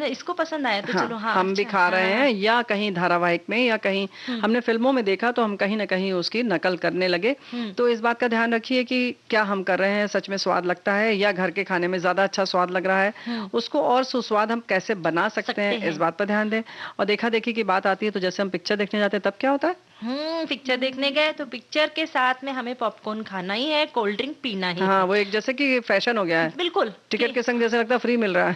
Speaker 1: इसको पसंद आया तो चलो
Speaker 2: हम भी खा रहे हैं, या कहीं धारावाहिक में या कहीं हमने फिल्मों में देखा तो हम कहीं ना कहीं उसकी नकल करने लगे। तो इस बात का ध्यान रखिए कि क्या हम कर रहे हैं सच में स्वाद लगता है, या घर के खाने में ज्यादा अच्छा स्वाद लग रहा है, उसको और सुस्वाद हम कैसे बना सकते हैं, इस बात पर ध्यान दें। और देखा देखी की बात आती है तो जैसे हम पिक्चर देखने जाते हैं तब क्या होता है,
Speaker 1: पिक्चर देखने गए तो पिक्चर के साथ में हमें पॉपकॉर्न खाना ही है, कोल्ड ड्रिंक पीना ही है।
Speaker 2: वो एक जैसे कि फैशन हो गया है।
Speaker 1: बिल्कुल,
Speaker 2: टिकट के संग जैसे लगता है फ्री मिल रहा है।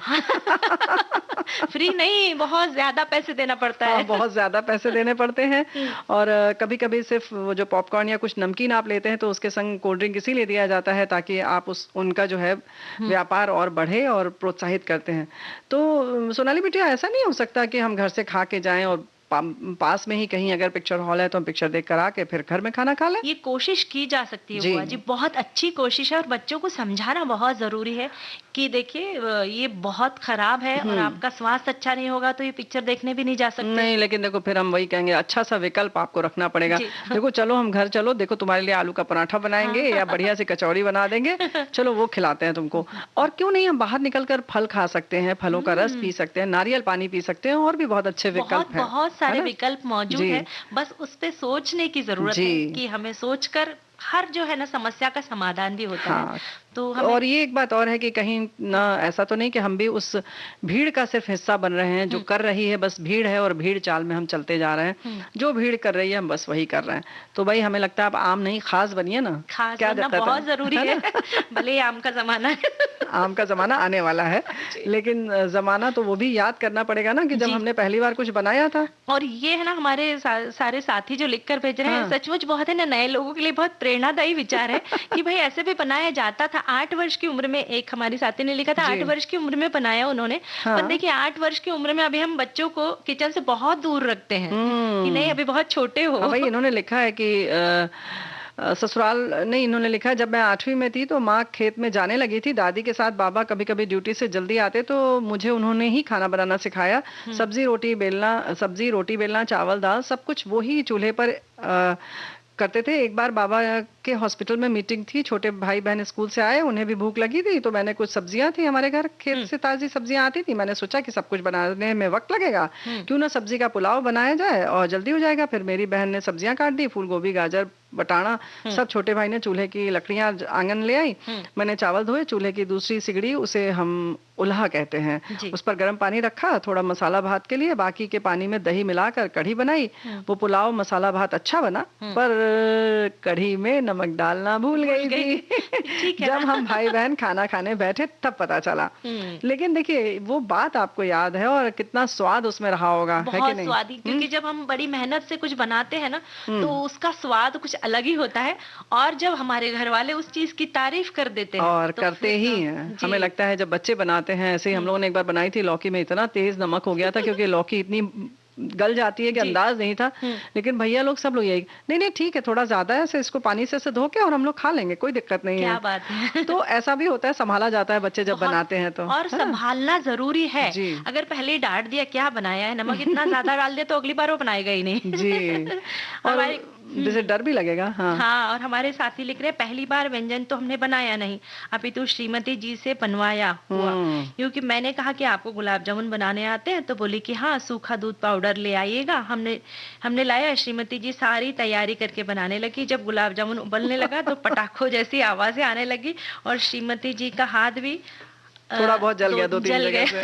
Speaker 1: फ्री नहीं, बहुत ज्यादा पैसे देना पड़ता है।
Speaker 2: बहुत ज्यादा पैसे देने पड़ते हैं। और कभी कभी सिर्फ वो जो पॉपकॉर्न या कुछ नमकीन आप लेते हैं तो उसके संग कोल्ड ड्रिंक इसीलिए दिया जाता है ताकि आप उनका जो है व्यापार और बढ़े और प्रोत्साहित करते हैं। तो सोनाली बिटिया, ऐसा नहीं हो सकता कि हम घर से खा के जाएं और पास में ही कहीं अगर पिक्चर हॉल है तो हम पिक्चर देख कर आके फिर घर में खाना खा लें?
Speaker 1: ये कोशिश की जा सकती है बुआ जी, बहुत अच्छी कोशिश है, और बच्चों को समझाना बहुत जरूरी है कि देखिए ये बहुत खराब है और आपका स्वास्थ्य अच्छा नहीं होगा तो ये पिक्चर देखने भी नहीं जा सकते।
Speaker 2: नहीं, लेकिन देखो फिर हम वही कहेंगे, अच्छा सा विकल्प आपको रखना पड़ेगा। देखो चलो हम घर चलो, देखो तुम्हारे लिए आलू का पराठा बनाएंगे या बढ़िया से कचौड़ी बना देंगे, चलो वो खिलाते हैं तुमको। और क्यों नहीं हम बाहर निकल कर फल खा सकते हैं, फलों का रस पी सकते हैं, नारियल पानी पी सकते हैं, और भी बहुत अच्छे विकल्प हैं।
Speaker 1: बहुत सारे विकल्प मौजूद है, बस उस पे सोचने की जरूरत है कि हमें सोचकर हर जो है ना समस्या का समाधान भी होता है। तो
Speaker 2: और ये एक बात और है कि कहीं ना ऐसा तो नहीं कि हम भी उस भीड़ का सिर्फ हिस्सा बन रहे हैं, जो कर रही है बस भीड़ है और भीड़ चाल में हम चलते जा रहे हैं, जो भीड़ कर रही है हम बस वही कर रहे हैं। तो भाई हमें लगता है आप आम नहीं खास बनिए ना,
Speaker 1: खास बनना बहुत जरूरी है। भले ही आम का जमाना है,
Speaker 2: आम का जमाना आने वाला है, लेकिन जमाना तो वो भी याद करना पड़ेगा ना कि जब हमने पहली बार कुछ बनाया था।
Speaker 1: और ये है ना हमारे सारे साथी जो लिख कर भेज रहे हैं, सचमुच बहुत है ना, नए लोगों के लिए बहुत प्रेरणादायी विचार है कि भाई ऐसे भी बनाया जाता था। 8 वर्ष की उम्र में, एक हमारी साथी ने लिखा था 8 वर्ष की उम्र में बनाया उन्होंने। पर देखिए 8 वर्ष की उम्र में अभी हम बच्चों को किचन से बहुत दूर रखते हैं कि नहीं अभी बहुत छोटे हो।
Speaker 2: भाई इन्होंने लिखा है कि ससुराल नहीं, इन्होंने लिखा है जब मैं 8वीं में थी तो माँ खेत में जाने लगी थी, दादी के साथ बाबा कभी कभी ड्यूटी से जल्दी आते तो मुझे उन्होंने ही खाना बनाना सिखाया। सब्जी रोटी बेलना चावल दाल सब कुछ वो ही चूल्हे पर करते थे। एक बार बाबा के हॉस्पिटल में मीटिंग थी, छोटे भाई बहन स्कूल से आए, उन्हें भी भूख लगी थी, तो मैंने कुछ सब्जियां थी हमारे घर खेत से ताजी सब्जियां आती थी, मैंने सोचा कि सब कुछ बनाने में वक्त लगेगा, क्यों ना सब्जी का पुलाव बनाया जाए और जल्दी हो जाएगा। फिर मेरी बहन ने सब्जियां काट दी, फूल गोभी गाजर बटाना सब, छोटे भाई ने चूल्हे की लकड़ियां आंगन ले आई, मैंने चावल धोए, चूल्हे की दूसरी सिगड़ी, उसे हम उल्हा कहते हैं, उस पर गर्म पानी रखा, थोड़ा मसाला भात के लिए, बाकी के पानी में दही मिलाकर कढ़ी बनाई। वो पुलाव मसाला भात अच्छा बना, पर कढ़ी में नमक डालना भूल गई थी। जब हम भाई बहन खाना खाने बैठे तब पता चला। लेकिन देखिए वो बात आपको याद है और कितना स्वाद उसमें रहा होगा, है कि नहीं?
Speaker 1: स्वादी, क्योंकि जब हम बड़ी मेहनत से कुछ बनाते हैं ना तो उसका स्वाद कुछ अलग ही होता है, और जब हमारे घर वाले उस चीज की तारीफ कर देते हैं
Speaker 2: और
Speaker 1: तो
Speaker 2: करते ही हैं। हमें लगता है जब बच्चे बनाते हैं, ऐसे ही हम लोगों ने एक बार बनाई थी, लौकी में इतना तेज नमक हो गया था क्योंकि लौकी इतनी गल जाती है कि अंदाज नहीं था। लेकिन भैया लोग सब लोग यही, नहीं नहीं ठीक है, थोड़ा ज्यादा है, इसको पानी से धो के और हम लोग खा लेंगे, कोई दिक्कत नहीं है।
Speaker 1: क्या बात है।
Speaker 2: तो ऐसा भी होता है, संभाला जाता है बच्चे जब बनाते हैं तो,
Speaker 1: और संभालना जरूरी है।
Speaker 2: जी।
Speaker 1: अगर पहले ही डांट दिया क्या बनाया है, नमक इतना ज्यादा डाल दिया, तो अगली बार वो बनाएगा ही नहीं।
Speaker 2: जी। और जैसे डर भी लगेगा।
Speaker 1: हाँ, और हमारे साथी लिख रहे हैं पहली बार व्यंजन तो हमने बनाया नहीं, अभी तो श्रीमती जी से बनवाया हुआ, क्योंकि मैंने कहा कि आपको गुलाब जामुन बनाने आते हैं, तो बोली कि हाँ सूखा दूध पाउडर ले आइएगा। हमने लाया, श्रीमती जी सारी तैयारी करके बनाने लगी। जब गुलाब जामुन उबलने लगा तो पटाखों जैसी आवाजें आने लगी, और श्रीमती जी का हाथ भी
Speaker 2: थोड़ा बहुत जल गया, 2-3 जगह से।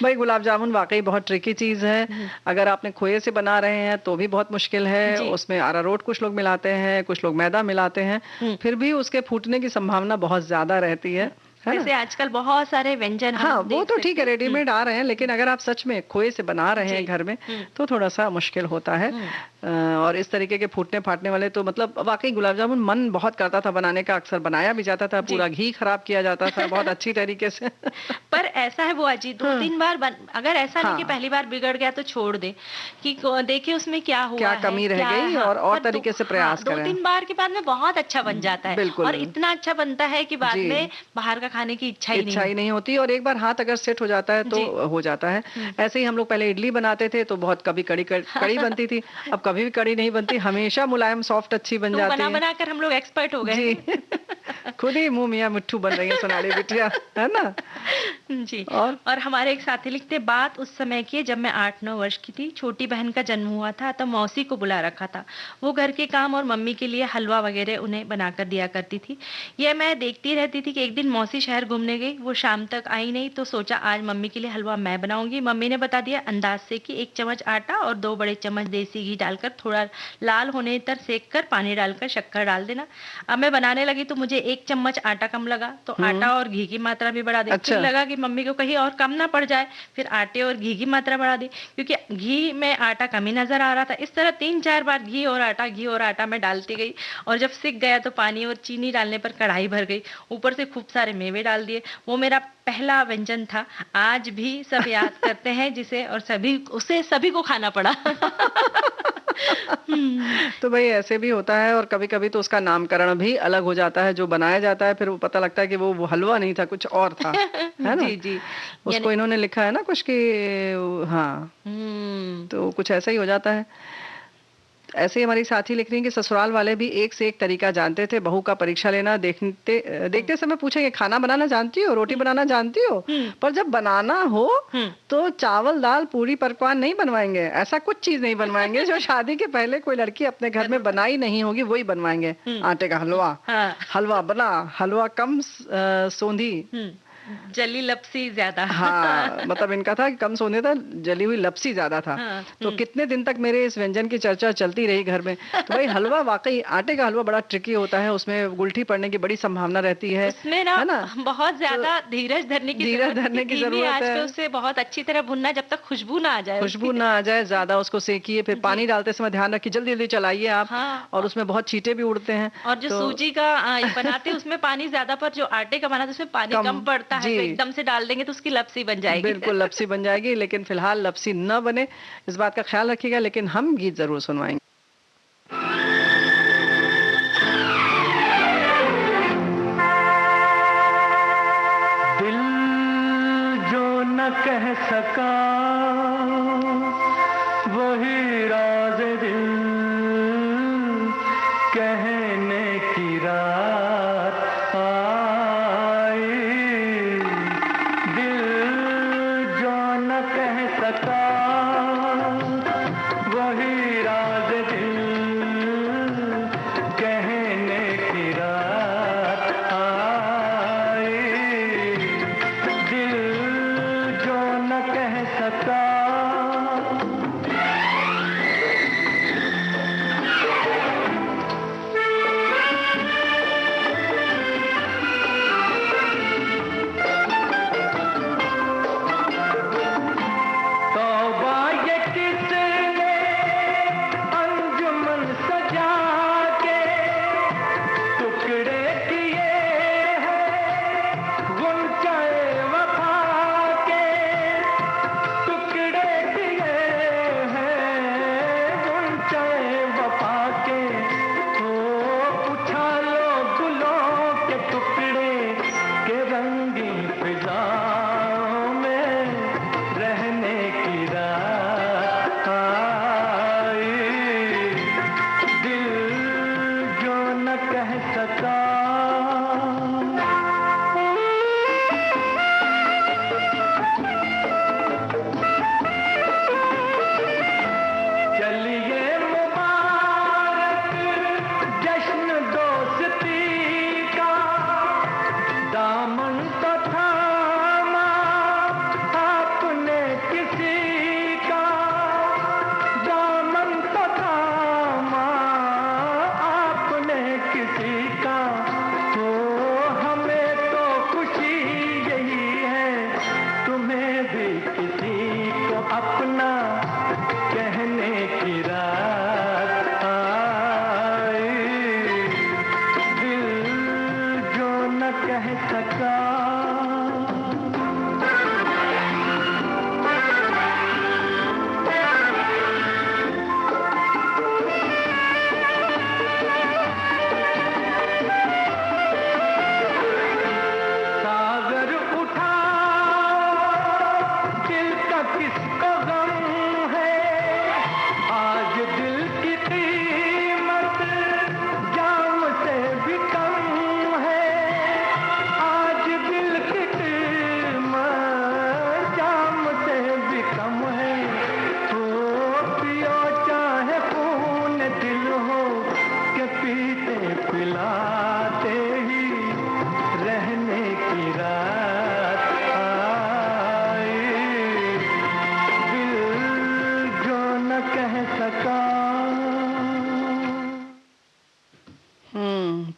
Speaker 2: भाई गुलाब जामुन वाकई बहुत ट्रिकी चीज है। अगर आपने खोए से बना रहे हैं तो भी बहुत मुश्किल है, उसमें अरारोट कुछ लोग मिलाते हैं, कुछ लोग मैदा मिलाते हैं, फिर भी उसके फूटने की संभावना बहुत ज्यादा रहती है।
Speaker 1: जैसे आजकल बहुत सारे व्यंजन
Speaker 2: हाँ वो तो ठीक है, रेडीमेड आ रहे हैं, लेकिन अगर आप सच में खोए से बना रहे हैं घर में तो थोड़ा सा मुश्किल होता है। और इस तरीके के फूटने फाटने वाले तो मतलब वाकई गुलाब जामुन मन बहुत करता था बनाने का, अक्सर बनाया भी जाता था, पूरा घी खराब किया जाता था बहुत अच्छी तरीके से।
Speaker 1: पर ऐसा है वो अजी, 2-3 बार अगर ऐसा नहीं कि पहली बार बिगड़ गया तो छोड़ दे, कि देखिए उसमें क्या हुआ,
Speaker 2: क्या कमी रह गई, और तरीके से प्रयास करें।
Speaker 1: 2-3 बार के बाद में बहुत अच्छा बन जाता है, और इतना अच्छा बनता है कि बाद में बाहर का खाने की इच्छा ही नहीं
Speaker 2: होती, और एक बार हाथ अगर सेट हो जाता है तो हो जाता है। ऐसे ही हम लोग पहले इडली बनाते थे तो बहुत कभी कड़ी बनती थी, अब कभी भी कड़ी नहीं बनती, हमेशा मुलायम सॉफ्ट अच्छी बन जाती है।
Speaker 1: बना कर हम लोग एक्सपर्ट हो गए।
Speaker 2: खुद ही मुंह मियां मिट्ठू बन रही है सोनाली बिटिया, है ना?
Speaker 1: जी। और हमारे एक साथी लिखते, बात उस समय की जब मैं 8-9 वर्ष की थी, छोटी बहन का जन्म हुआ था, तो मौसी को बुला रखा था, वो घर के काम और मम्मी के लिए हलवा वगैरह उन्हें बनाकर दिया करती थी। यह मैं देखती रहती थी कि एक दिन मौसी शहर घूमने गई, वो शाम तक आई नहीं, तो सोचा आज मम्मी के लिए हलवा मैं बनाऊंगी। मम्मी ने बता दिया अंदाज से कि 1 चम्मच आटा और 2 बड़े चम्मच देसी घी डालकर थोड़ा लाल होने तक सेक कर पानी डालकर शक्कर डाल देना। अब मैं बनाने लगी तो मुझे 1 चम्मच आटा कम लगा, तो आटा और घी की मात्रा भी बढ़ा दी।
Speaker 2: अच्छा।
Speaker 1: फिर लगा कि मम्मी को कहीं और कम ना पड़ जाए, फिर आटे और घी की मात्रा बढ़ा दी, क्योंकि घी में आटा कम ही नजर आ रहा था। इस तरह 3-4 बार घी और आटा मैं डालती गई, और जब सिक गया तो पानी और चीनी डालने पर कढ़ाई भर गई, ऊपर से खूब सारे मेवे डाल दिए। वो मेरा पहला व्यंजन था, आज भी सब याद करते हैं जिसे, और सभी को खाना पड़ा।
Speaker 2: तो भाई ऐसे भी होता है, और कभी कभी तो उसका नामकरण भी अलग हो जाता है, जो बनाया जाता है फिर वो पता लगता है कि वो हलवा नहीं था, कुछ और था, है ना?
Speaker 1: जी।
Speaker 2: उसको इन्होंने लिखा है ना कुछ कि हाँ, तो कुछ ऐसा ही हो जाता है। ऐसे ही हमारी साथी लिख रही हैं कि ससुराल वाले भी एक से एक तरीका जानते थे, बहू का परीक्षा लेना देखते समय पूछेंगे खाना बनाना जानती हो, रोटी बनाना जानती हो, पर जब बनाना हो तो चावल दाल पूरी पकवान नहीं बनवाएंगे, ऐसा कुछ चीज नहीं बनवाएंगे जो शादी के पहले कोई लड़की अपने घर में बनाई नहीं होगी, वही बनवाएंगे। आटे का हलवा, हलवा बना, हलवा कम सोंधी,
Speaker 1: जली लपसी ज्यादा।
Speaker 2: हाँ, मतलब इनका था कि कम सोने था, जली हुई लपसी ज्यादा था। तो कितने दिन तक मेरे इस व्यंजन की चर्चा चलती रही घर में। तो भाई हलवा, वाकई आटे का हलवा बड़ा ट्रिकी होता है, उसमें गुलठी पड़ने की बड़ी संभावना रहती है,
Speaker 1: उसमें ना, है ना? बहुत ज्यादा धीरज धरने की जरूरत है। उसे बहुत अच्छी तरह भुनना जब तक खुशबू ना आ जाए,
Speaker 2: ज्यादा उसको सेकिए, फिर पानी डालते समय ध्यान रखिए, जल्दी जल्दी चलाइए आप। और उसमें बहुत चीटे भी उड़ते हैं।
Speaker 1: और जो सूजी का बनाते उसमें पानी ज्यादा, पर जो आटे का बनाते उसमें पानी कम पड़ता है, तो एकदम से डाल देंगे तो उसकी लपसी बन जाएगी।
Speaker 2: बिल्कुल लपसी बन जाएगी, लेकिन फिलहाल लपसी न बने इस बात का ख्याल रखिएगा। लेकिन हम गीत जरूर सुनवाएंगे।
Speaker 3: कह सका वही राज दिल कहने की रात आई। दिल जो न कह सका वही राज दिल कहने की रात आई। दिल जो न कह सका।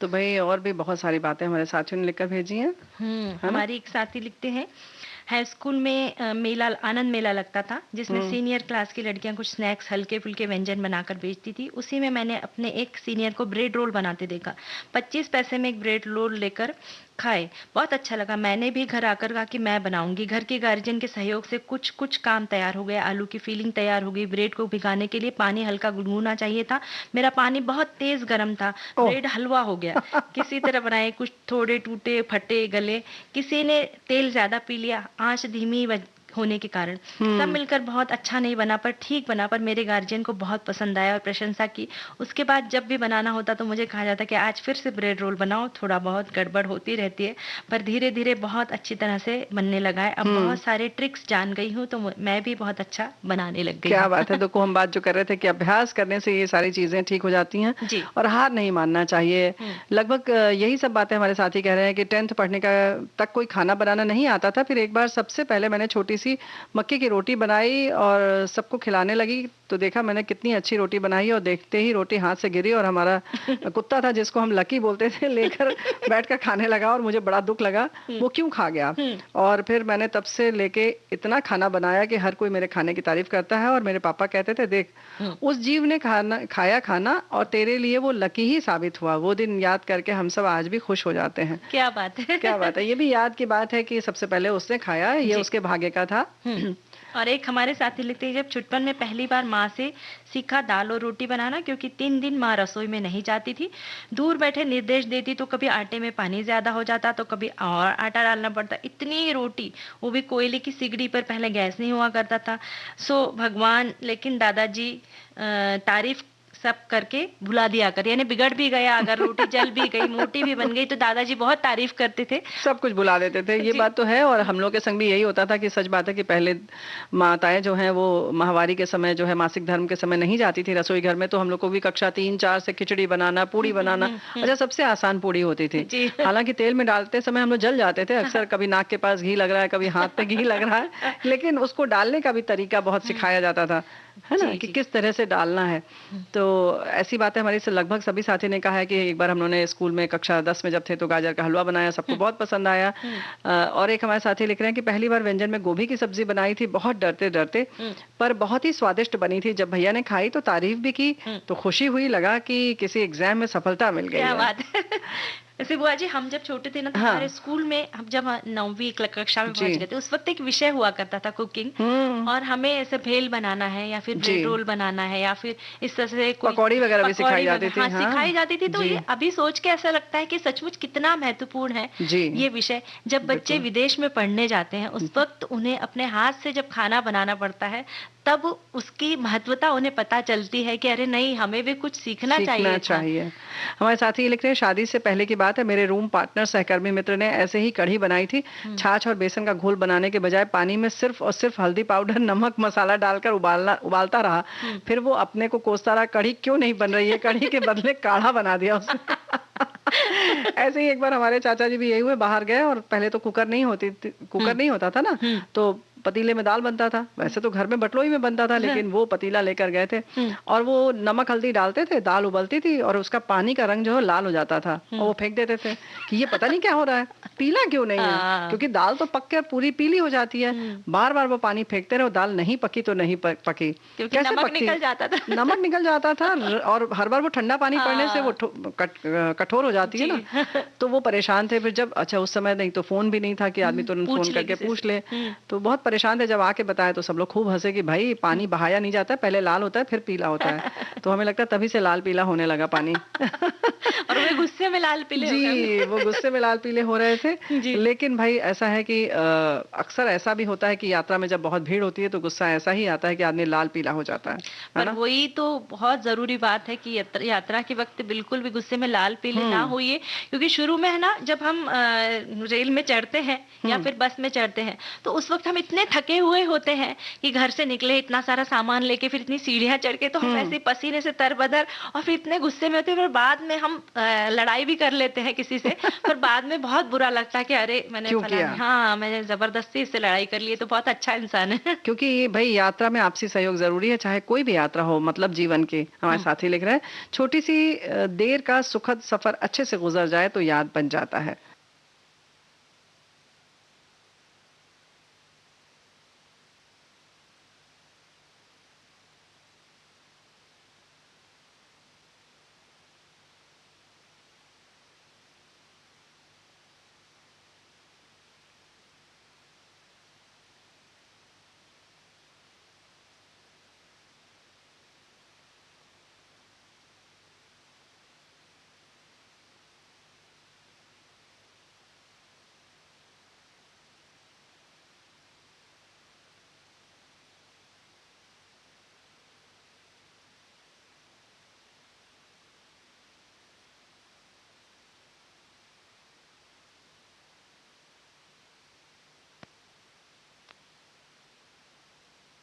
Speaker 2: तो भाई और भी बहुत सारी बातें हमारे साथियों ने लिखकर भेजी हैं।
Speaker 1: हमारी एक साथी लिखते हैं, हाई स्कूल में मेला, आनंद मेला लगता था जिसमें सीनियर क्लास की लड़कियां कुछ स्नैक्स, हल्के फुल्के व्यंजन बनाकर बेचती थी। उसी में मैंने अपने एक सीनियर को ब्रेड रोल बनाते देखा। 25 पैसे में एक ब्रेड रोल लेकर खाए, बहुत अच्छा लगा। मैंने भी घर आकर कहा कि मैं बनाऊंगी। घर के गार्जियन के सहयोग से कुछ कुछ काम तैयार हो गया। आलू की फीलिंग तैयार हो गई। ब्रेड को भिगाने के लिए पानी हल्का गुनगुना चाहिए था। मेरा पानी बहुत तेज गर्म था। ब्रेड हलवा हो गया। किसी तरह बनाए, कुछ थोड़े टूटे फटे गले। किसी ने तेल ज्यादा पी लिया, आंच धीमी होने के कारण। सब मिलकर बहुत अच्छा नहीं बना, पर ठीक बना। पर मेरे गार्जियन को बहुत पसंद आया और प्रशंसा की। उसके बाद जब भी बनाना होता तो मुझे कहा जाता कि आज फिर से ब्रेड रोल बनाओ। थोड़ा बहुत गड़बड़ होती रहती है, पर धीरे धीरे बहुत अच्छी तरह से बनने लगा है। अब बहुत सारे ट्रिक्स जान गई हूँ, तो मैं भी बहुत अच्छा बनाने लग गई।
Speaker 2: क्या बात है। देखो, हम बात जो कर रहे थे कि अभ्यास करने से ये सारी चीजें ठीक हो जाती हैं और हार नहीं मानना चाहिए। लगभग यही सब बातें हमारे साथी कह रहे हैं कि 10th पढ़ने का तक कोई खाना बनाना नहीं आता था। फिर एक बार सबसे पहले मैंने छोटी सी मक्के की रोटी बनाई और सबको खिलाने लगी, तो देखा मैंने कितनी अच्छी रोटी बनाई और देखते ही रोटी हाथ से गिरी और हमारा कुत्ता था जिसको हम लकी बोलते थे, लेकर बैठकर खाने लगा और मुझे बड़ा दुख लगा वो क्यों खा गया। और फिर मैंने तब से लेके इतना खाना बनाया कि हर कोई मेरे खाने की तारीफ करता है। और मेरे पापा कहते थे, देख उस जीव ने खाया खाना और तेरे लिए वो लकी ही साबित हुआ। वो दिन याद करके हम सब आज भी खुश हो जाते हैं।
Speaker 1: क्या बात है।
Speaker 2: क्या बात है। ये भी याद की बात है कि सबसे पहले उसने खाया, ये उसके भाग्य का था।
Speaker 1: और एक हमारे साथी लिखते हैं, जब छुटपन में पहली बार माँ से सीखा दाल और रोटी बनाना, क्योंकि 3 दिन माँ रसोई में नहीं जाती थी। दूर बैठे निर्देश देती तो कभी आटे में पानी ज्यादा हो जाता तो कभी और आटा डालना पड़ता। इतनी रोटी, वो भी कोयले की सिगड़ी पर, पहले गैस नहीं हुआ करता था। सो भगवान, लेकिन दादाजी तारीफ सब करके भुला दिया कर, यानी बिगड़ भी गया अगर रोटी जल भी गई, मोटी भी बन गई, तो दादाजी बहुत तारीफ करते थे।
Speaker 2: सब कुछ भुला देते थे, ये
Speaker 1: जी।
Speaker 2: बात तो है। और हम लोग के संग भी यही होता था कि सच बात है कि पहले माताएं जो हैं वो माहवारी के समय जो है मासिक धर्म के समय नहीं जाती थी रसोई घर में, तो हम लोग को भी कक्षा 3-4 से खिचड़ी बनाना, पूड़ी बनाना। अच्छा, सबसे आसान पूड़ी होती थी।
Speaker 1: जी।
Speaker 2: हालांकि तेल में डालते समय हम लोग जल जाते थे अक्सर, कभी नाक के पास घी लग रहा है, कभी हाथ पे घी लग रहा है, लेकिन उसको डालने का भी तरीका बहुत सिखाया जाता था, है ना,
Speaker 1: जी,
Speaker 2: कि
Speaker 1: जी।
Speaker 2: किस तरह से डालना है। तो ऐसी बातें हमारी से लगभग सभी साथी ने कहा है कि एक बार हम लोगों ने स्कूल में कक्षा 10 में जब थे तो गाजर का हलवा बनाया, सबको बहुत पसंद आया। और एक हमारे साथी लिख रहे हैं कि पहली बार व्यंजन में गोभी की सब्जी बनाई थी, बहुत डरते डरते, पर बहुत ही स्वादिष्ट बनी थी। जब भैया ने खाई तो तारीफ भी की, तो खुशी हुई, लगा कि किसी एग्जाम में सफलता मिल गई
Speaker 1: क्या
Speaker 2: है।
Speaker 1: बात है। वैसे बुआ जी, हम जब छोटे थे ना, तो
Speaker 2: हाँ।
Speaker 1: हमारे स्कूल में, हम जब 9वीं कक्षा में
Speaker 2: जी।
Speaker 1: पहुंच गए थे, उस वक्त एक विषय हुआ करता था कुकिंग। और हमें ऐसे भेल बनाना है या फिर
Speaker 2: जी।
Speaker 1: ब्रेड रोल बनाना है या फिर इस तरह से कोई
Speaker 2: पकौड़ी वगैरह भी सिखाई
Speaker 1: पकौड़ी
Speaker 2: जाती
Speaker 1: वगैरह,
Speaker 2: थी।
Speaker 1: हाँ,
Speaker 2: हाँ।
Speaker 1: सिखाई जाती थी। तो
Speaker 2: जी।
Speaker 1: ये अभी सोच के ऐसा लगता है कि सचमुच कितना महत्वपूर्ण है
Speaker 2: जी।
Speaker 1: ये विषय। जब बच्चे
Speaker 2: बिल्कुल।
Speaker 1: विदेश में पढ़ने जाते हैं, उस वक्त उन्हें अपने हाथ से जब खाना बनाना पड़ता है, तब उसकी महत्वता उन्हें पता चलती है कि अरे नहीं, हमें भी कुछ सीखना
Speaker 2: सीखना
Speaker 1: चाहिए था।
Speaker 2: चाहिए। हमारे साथी ये लिख रहे हैं, शादी से पहले की बात है, मेरे रूम पार्टनर सहकर्मी मित्र ने ऐसे ही कढ़ी बनाई थी। छाछ और बेसन का घोल बनाने के बजाय पानी में सिर्फ और सिर्फ हल्दी पाउडर, नमक, मसाला डालकर उबालता रहा। फिर वो अपने को कोसता रहा, कढ़ी क्यों नहीं बन रही है, कढ़ी के बदले काढ़ा बना दिया उसने। ऐसे ही एक बार हमारे चाचा जी भी यही हुए, बाहर गए और पहले तो कुकर नहीं होता था ना, तो पतीले में दाल बनता था। वैसे तो घर में बटलोई में बनता था, लेकिन वो पतीला लेकर गए थे और वो नमक हल्दी डालते थे, दाल उबलती थी और उसका पानी का रंग जो है लाल हो जाता था, और वो फेंक देते थे कि ये पता नहीं क्या हो रहा है, पीला क्यों नहीं है, क्योंकि दाल तो पक कर पूरी पीली हो जाती है। बार बार वो पानी फेंकते रहे, दाल नहीं पकी तो नहीं पकी,
Speaker 1: क्योंकि
Speaker 2: कैसे
Speaker 1: नमक
Speaker 2: पकती?
Speaker 1: निकल जाता था।
Speaker 2: नमक निकल जाता था और हर बार वो ठंडा पानी पड़ने से वो कठोर हो जाती है ना। तो वो परेशान थे। फिर जब, अच्छा उस समय नहीं तो फोन भी नहीं था कि आदमी तुरंत फोन करके पूछ ले, तो बहुत परेशान थे। जब आके बताया तो सब लोग खूब हंसे कि भाई पानी बहाया नहीं जाता है, पहले लाल होता है फिर पीला होता है। तो हमें लगता है तभी से लाल पीला होने लगा पानी।
Speaker 1: और वो गुस्से में लाल पीले हो गए।
Speaker 2: जी, वो गुस्से में लाल पीले हो रहे थे।
Speaker 1: जी।
Speaker 2: लेकिन भाई ऐसा है कि अक्सर ऐसा भी होता है कि यात्रा में जब बहुत भीड़ होती है तो गुस्सा ऐसा ही आता है कि आदमी लाल पीला हो जाता है
Speaker 1: पर
Speaker 2: ना?
Speaker 1: वही तो बहुत जरूरी बात है कि यात्रा के वक्त बिल्कुल भी गुस्से में लाल पीले ना होइए, क्योंकि शुरू में है ना, जब हम रेल में चढ़ते हैं या फिर बस में चढ़ते हैं, तो उस वक्त हम इतने थके हुए होते हैं कि घर से निकले इतना सारा सामान लेके, फिर इतनी सीढ़ियां चढ़ के, तो हम ऐसे ही पसीने से तरबतर, और फिर इतने गुस्से में होते हैं, फिर बाद में हम लड़ाई भी कर लेते हैं किसी से, पर बाद में बहुत बुरा लगता है कि अरे मैंने
Speaker 2: क्यों किया?
Speaker 1: हाँ, मैंने जबरदस्ती इससे लड़ाई कर ली, तो बहुत अच्छा इंसान है।
Speaker 2: क्योंकि भाई यात्रा में आपसी सहयोग जरूरी है, चाहे कोई भी यात्रा हो, मतलब जीवन की। हमारे साथी लिख रहे हैं, छोटी सी देर का सुखद सफर अच्छे से गुजर जाए तो याद बन जाता है।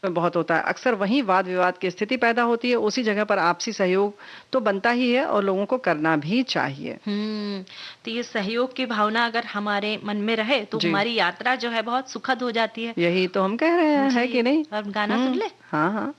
Speaker 2: में बहुत होता है, अक्सर वहीं वाद विवाद की स्थिति पैदा होती है। उसी जगह पर आपसी सहयोग तो बनता ही है और लोगों को करना भी चाहिए।
Speaker 1: तो ये सहयोग की भावना अगर हमारे मन में रहे तो
Speaker 2: जी।
Speaker 1: हमारी यात्रा जो है बहुत सुखद हो जाती है।
Speaker 2: यही तो हम कह रहे हैं, है
Speaker 1: जी।
Speaker 2: कि नहीं?
Speaker 1: और गाना सुन ले।
Speaker 2: हाँ हाँ।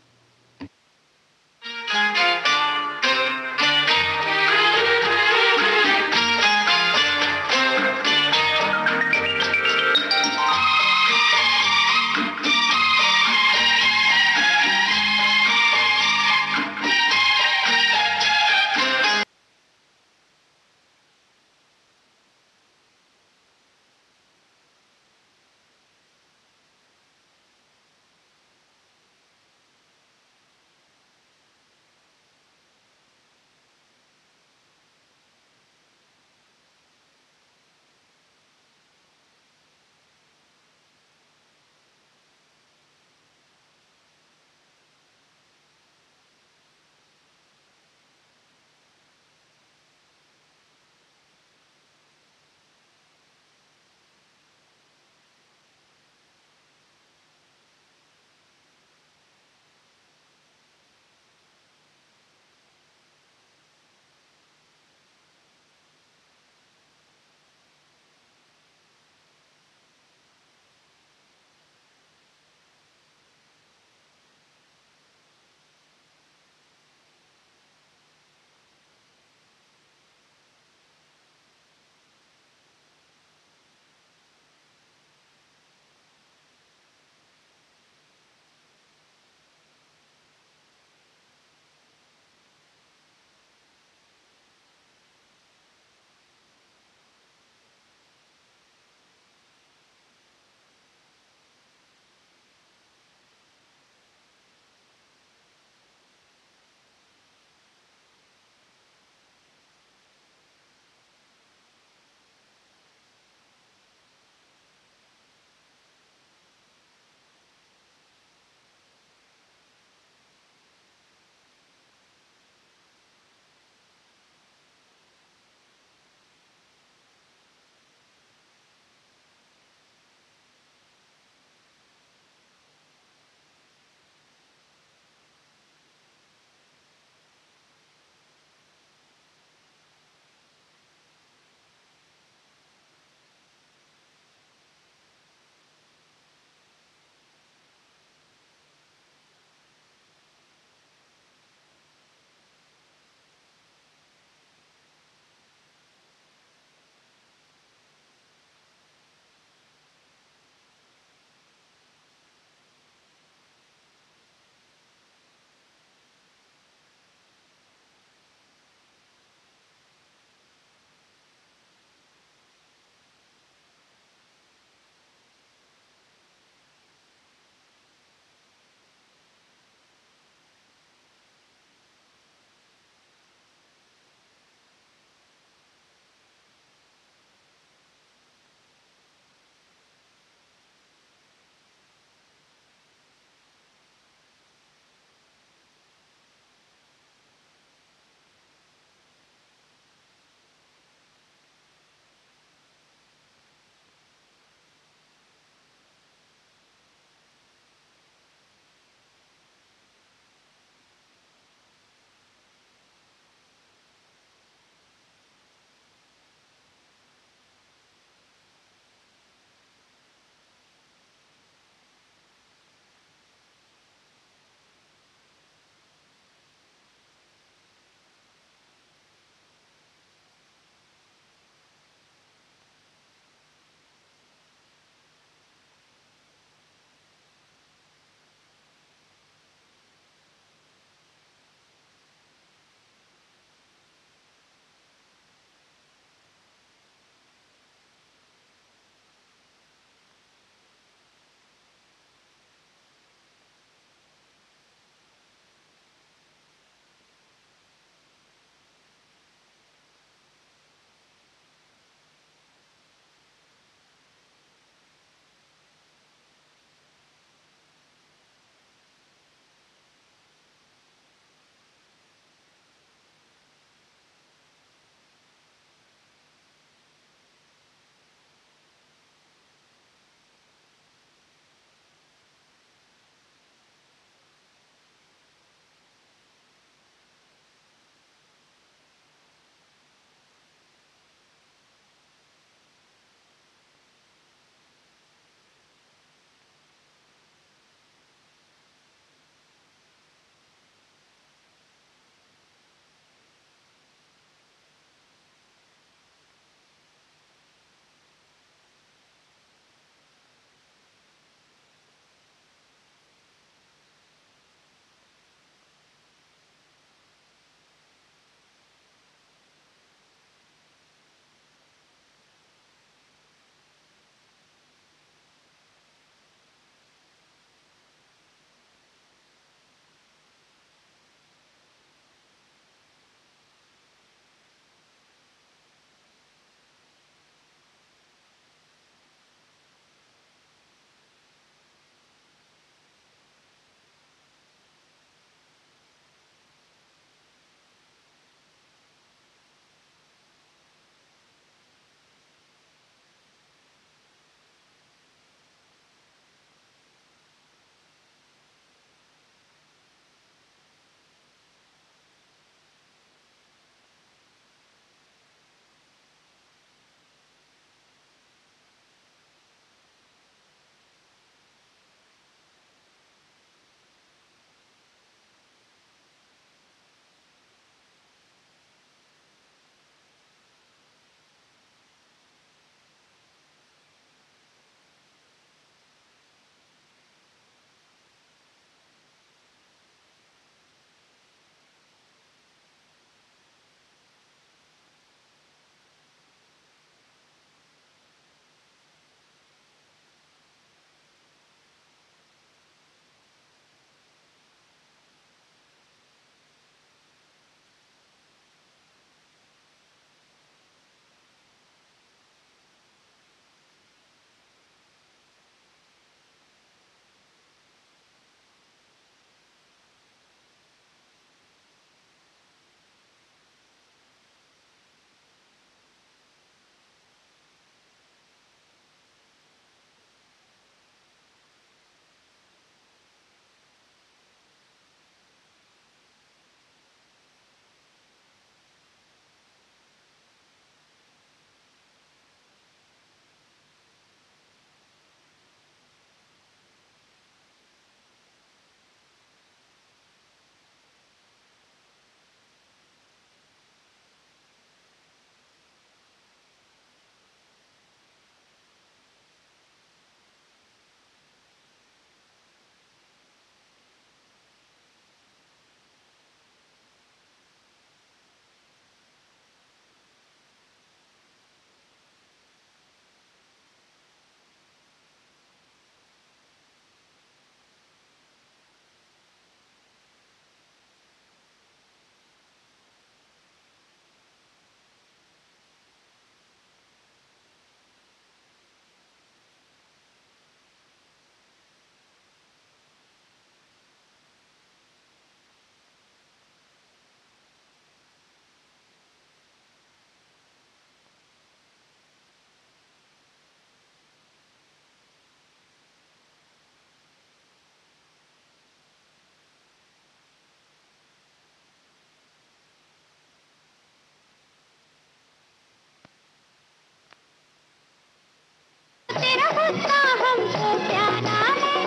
Speaker 4: कितना हमको प्यारा है,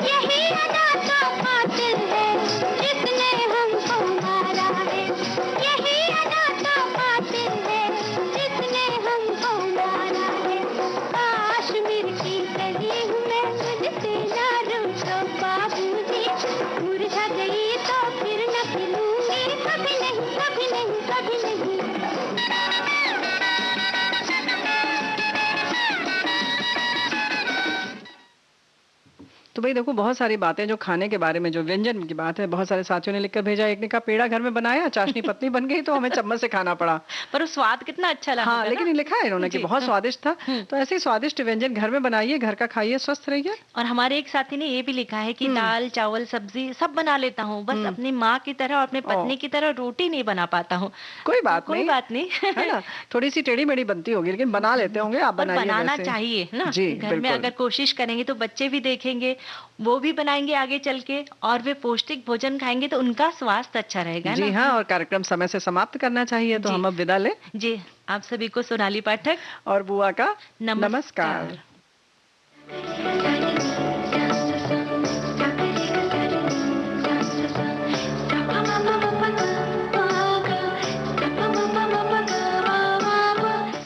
Speaker 4: यही अदा का कातिल है जिसने हमको मारा है, यही अदा का कातिल है जिसने हमको मारा है। काश्मीर की कली हूँ मैं, मुझसे ना रूठो बाबूजी, मुरझा गई तो फिर न खिलूंगी, कभी नहीं कभी नहीं कभी नहीं।
Speaker 2: तो भाई देखो, बहुत सारी बातें जो खाने के बारे में, जो व्यंजन की बात है, बहुत सारे साथियों ने लिखकर भेजा। एक ने कहा पेड़ा घर में बनाया, चाशनी पतली बन गई तो हमें चम्मच से खाना पड़ा।
Speaker 1: पर वो स्वाद कितना अच्छा लगा।
Speaker 2: हाँ, लेकिन ये लिखा है इन्होंने कि
Speaker 1: जी,
Speaker 2: बहुत
Speaker 1: हाँ।
Speaker 2: स्वादिष्ट था। तो ऐसे ही स्वादिष्ट व्यंजन घर में बनाइए, घर का खाइए, स्वस्थ रहिए।
Speaker 1: और हमारे एक साथी ने ये भी लिखा है कि दाल, चावल, सब्जी सब बना लेता हूँ, बस अपनी माँ की तरह और अपने पत्नी की तरह रोटी नहीं बना पाता हूँ।
Speaker 2: कोई बात
Speaker 1: कोई
Speaker 2: नहीं,
Speaker 1: बात नहीं।
Speaker 2: है ना, थोड़ी सी टेढ़ी मेढ़ी बनती होगी लेकिन बना लेते होंगे आप।
Speaker 1: और
Speaker 2: बनाइए
Speaker 1: बनाना
Speaker 2: वैसे।
Speaker 1: चाहिए ना,
Speaker 2: जी
Speaker 1: घर में
Speaker 2: बिल्कुल।
Speaker 1: अगर कोशिश करेंगे तो बच्चे भी देखेंगे, वो भी बनाएंगे आगे चल के, और वे पौष्टिक भोजन खाएंगे तो उनका स्वास्थ्य अच्छा रहेगा
Speaker 2: जी
Speaker 1: ना।
Speaker 2: हाँ, और कार्यक्रम समय से समाप्त करना चाहिए, तो
Speaker 1: जी।
Speaker 2: हम अब विदा लें।
Speaker 1: जी, आप सभी को सोनाली पाठक
Speaker 2: और बुआ का
Speaker 1: नमस्कार।
Speaker 2: नमस्कार।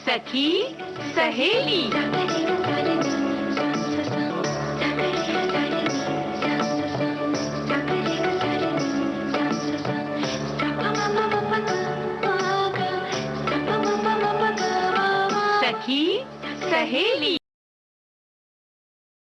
Speaker 1: सखी सहेली। सखी सहेली।